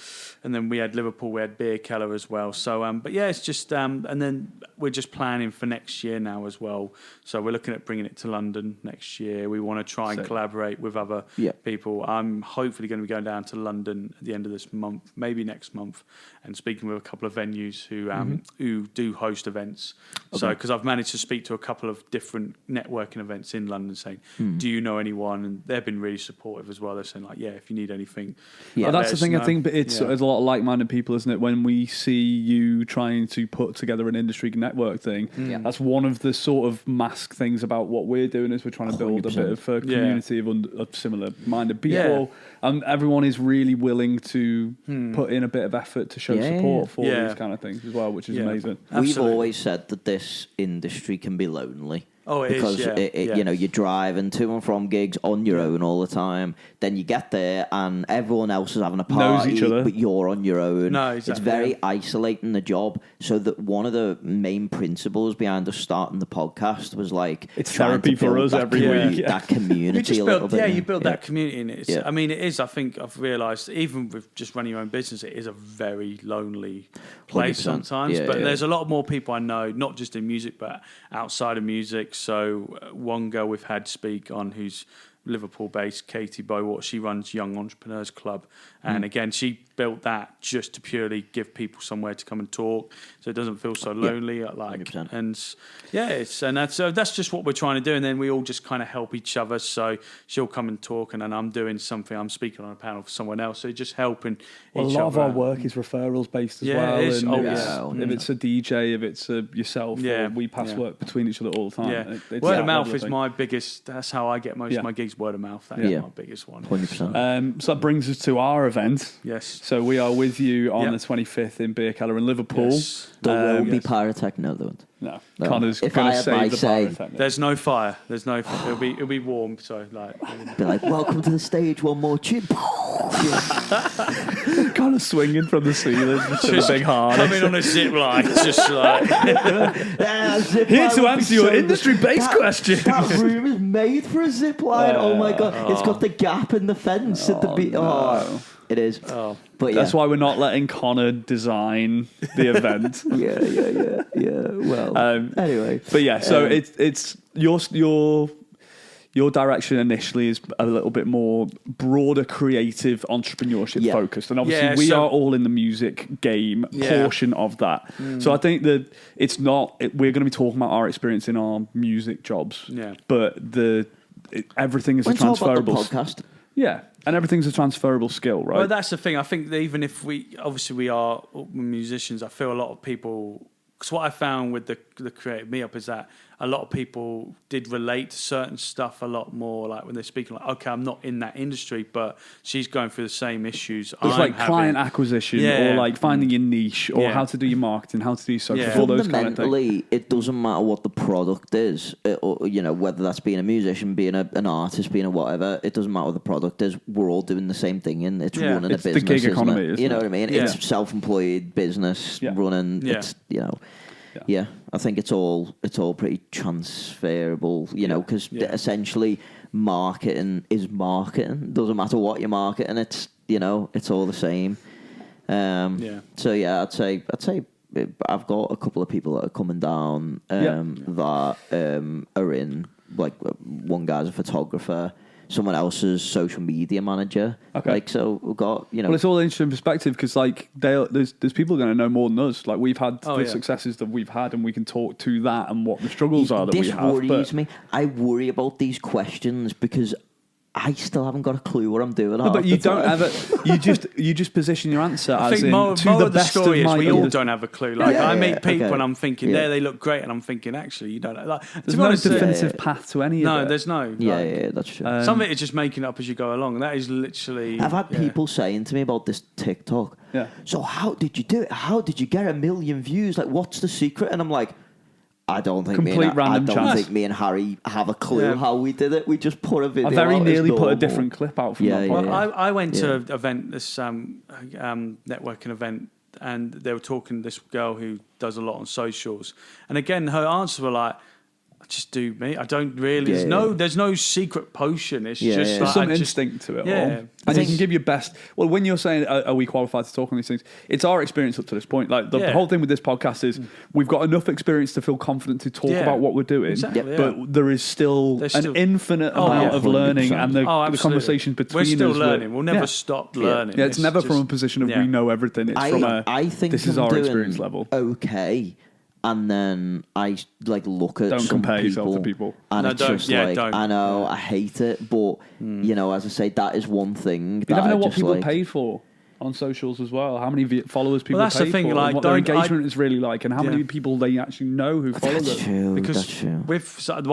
and then we had Liverpool. We had Beer Keller as well. So, it's just, and then we're just planning for next year now as well. So we're looking at bringing it to London next year. We want to try and collaborate with other people. I'm hopefully going to be going down to London at the end of this month, maybe next month, and speaking with a couple of venues who do host events. Okay. So, because I've managed to speak to a couple of different networking events in London, saying, "Do you know anyone?" And they've been really supportive as well. They're saying if you need anything. Yeah, that's the thing. I think, but it's a lot of like-minded people, isn't it? When we see you trying to put together an industry network thing, that's one of the sort of mask things about what we're doing. Is we're trying to build 100%. A bit of a community of similar-minded people, and everyone is really willing to put in a bit of effort to show support for these kind of things as well, which is amazing. We've always said that this industry can be lonely. Oh, it because is, yeah. you know, you're driving to and from gigs on your own all the time. Then you get there and everyone else is having a party, Knows each other. but you're on your own. No, exactly, it's very isolating, the job. So that one of the main principles behind us starting the podcast was like, it's trying therapy to build for us that every week. that community you a little bit. you build that community, and it's. I mean, it is. I think I've realised, even with just running your own business, it is a very lonely place 100%. sometimes. But there's a lot more people I know, not just in music, but outside of music. So one girl we've had speak on, who's Liverpool-based, Katie Bowart, she runs Young Entrepreneurs Club, and again, she built that just to purely give people somewhere to come and talk, so it doesn't feel so lonely. Like, 100%. and that's just what we're trying to do, and then we all just kind of help each other. So she'll come and talk, and then I'm doing something, I'm speaking on a panel for someone else, so just helping Well, each a lot other of our out. work is referrals based as Yeah, well. it is. And Oh, if it's a DJ, if it's yourself, or we pass work between each other all the time. Yeah, It's word that of mouth level of is thing. my biggest. That's how I get most of my gigs. Word of mouth. That's my biggest one. 100%. So that brings us to our event. Yes. So we are with you on the 25th in Beer Keller in Liverpool. Yes. There will be pyrotechnic, no, there won't. No, No. Connor's If going I to had save my the say- pyrotechnic. There's no fire. There's no. It'll be warm. So like. Be like, welcome to the stage, one more tune. Kind of swinging from the ceiling to the big harness. Coming on a zip line, just like. Here to answer your industry-based question. That room is made for a zip line. Oh my god, it's got the gap in the fence at the beat. no. Oh, it is. Oh. But yeah, That's why we're not letting Connor design the event. yeah. Well, anyway, But yeah, so it's your direction initially is a little bit more broader creative entrepreneurship focused, and obviously we are all in the music game portion of that. So I think that it's not we're going to be talking about our experience in our music jobs, but everything is a transferable podcast. Yeah, and everything's a transferable skill, right? Well, that's the thing. I think that even if we are musicians, I feel a lot of people. Because what I found with the Creative Meetup is that a lot of people did relate to certain stuff a lot more. Like when they're speaking, like, okay, I'm not in that industry, but she's going through the same issues. It's like client acquisition, or like finding your niche, or how to do your marketing, how to do social, all those kind of things. Fundamentally, it doesn't matter what the product is, or whether that's being a musician, being an artist, being a whatever. It doesn't matter what the product is. We're all doing the same thing, and it's running it's a business. the gig economy, isn't it? isn't You know it? what I mean? Yeah. It's self-employed business running. Yeah. It's I think it's all pretty transferable. Because essentially marketing is marketing. Doesn't matter what you're marketing. It's it's all the same. So I'd say I've got a couple of people that are coming down that are in, like, one guy's a photographer, someone else's social media manager. Okay. Like, so we've got, Well, it's all interesting perspective because, like, there's people going to know more than us. Like, we've had successes that we've had, and we can talk to that and what the struggles are that we have. This worries me. I worry about these questions because I still haven't got a clue what I'm doing. No, but you don't have it. You just position your answer I as think in more to the of the best of story is my we all ability. don't have a clue. Like I meet people and I'm thinking, they look great, and I'm thinking, actually, you don't know. Like, There's no definitive path to any of it. No, there's no. Yeah, that's true. Some of it is just making it up as you go along. And that is literally. I've had people saying to me about this TikTok. Yeah. So how did you do it? How did you get 1 million views? Like, what's the secret? And I'm like, I don't think me and Harry have a clue how we did it. We just put a video. I very out nearly as put a normal. different clip out from that. Well, I went to an event, this networking event, and they were talking to this girl who does a lot on socials. And again, her answers were like, I just do me. I don't really. There's no secret potion. It's just like some instinct to it all. And you can give your best. Well, when you're saying, are we qualified to talk on these things? It's our experience up to this point. Like the whole thing with this podcast is we've got enough experience to feel confident to talk about what we're doing. Exactly, but there is still an infinite amount of learning, and the conversations between us. We're still learning. We'll never stop learning. Yeah, it's never from a position of we know everything. It's from a this is our experience level. Okay. And then I look at don't some compare yourself to people, and it's just don't. I know I hate it, but as I say, that is one thing. You never know what people paid for on socials as well. How many followers people that's pay the thing, for, and what their engagement is really like, and how many people they actually know who follow them. True, because that's true.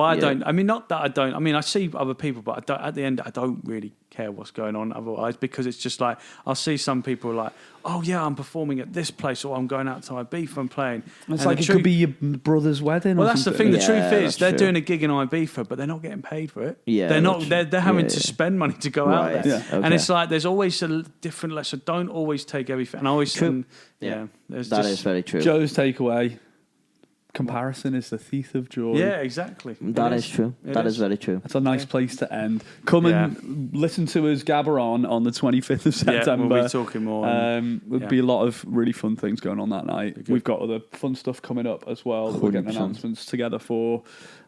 I don't. I mean, not that I don't. I mean, I see other people, but I don't, at the end, I don't really care what's going on otherwise, because it's just like I'll see some people like, oh yeah, I'm performing at this place, or I'm going out to Ibiza and playing. It's like it could be your brother's wedding. Well, or that's the something. thing. The truth is, they're true. doing a gig in Ibiza, but they're not getting paid for it. Yeah, they're not. that's They're having to spend money to go out Right. there, Yeah. and it's like there's always a different lesson. Don't always take everything. And I always, True. there's That just, is very true. Joe's takeaway: comparison is the thief of joy. Yeah, exactly. That is true. That is very true. That's a nice place to end. Come and listen to us gabber on the 25th of September. Yeah, we'll be talking more. There'll be a lot of really fun things going on that night. We've got other fun stuff coming up as well that we're getting 100%. announcements together for.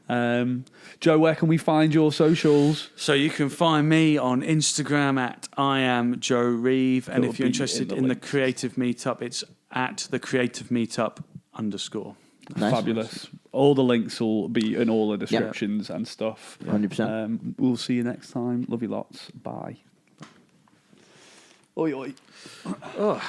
Joe, where can we find your socials? So you can find me on Instagram at I am Joe Reeve, and It'll if you're be interested in in the the Creative Meetup, it's at the Creative Meetup _. Nice. Fabulous. All the links will be in all the descriptions and stuff. 100%. We'll see you next time. Love you lots. Bye. Oi, oi. Ugh.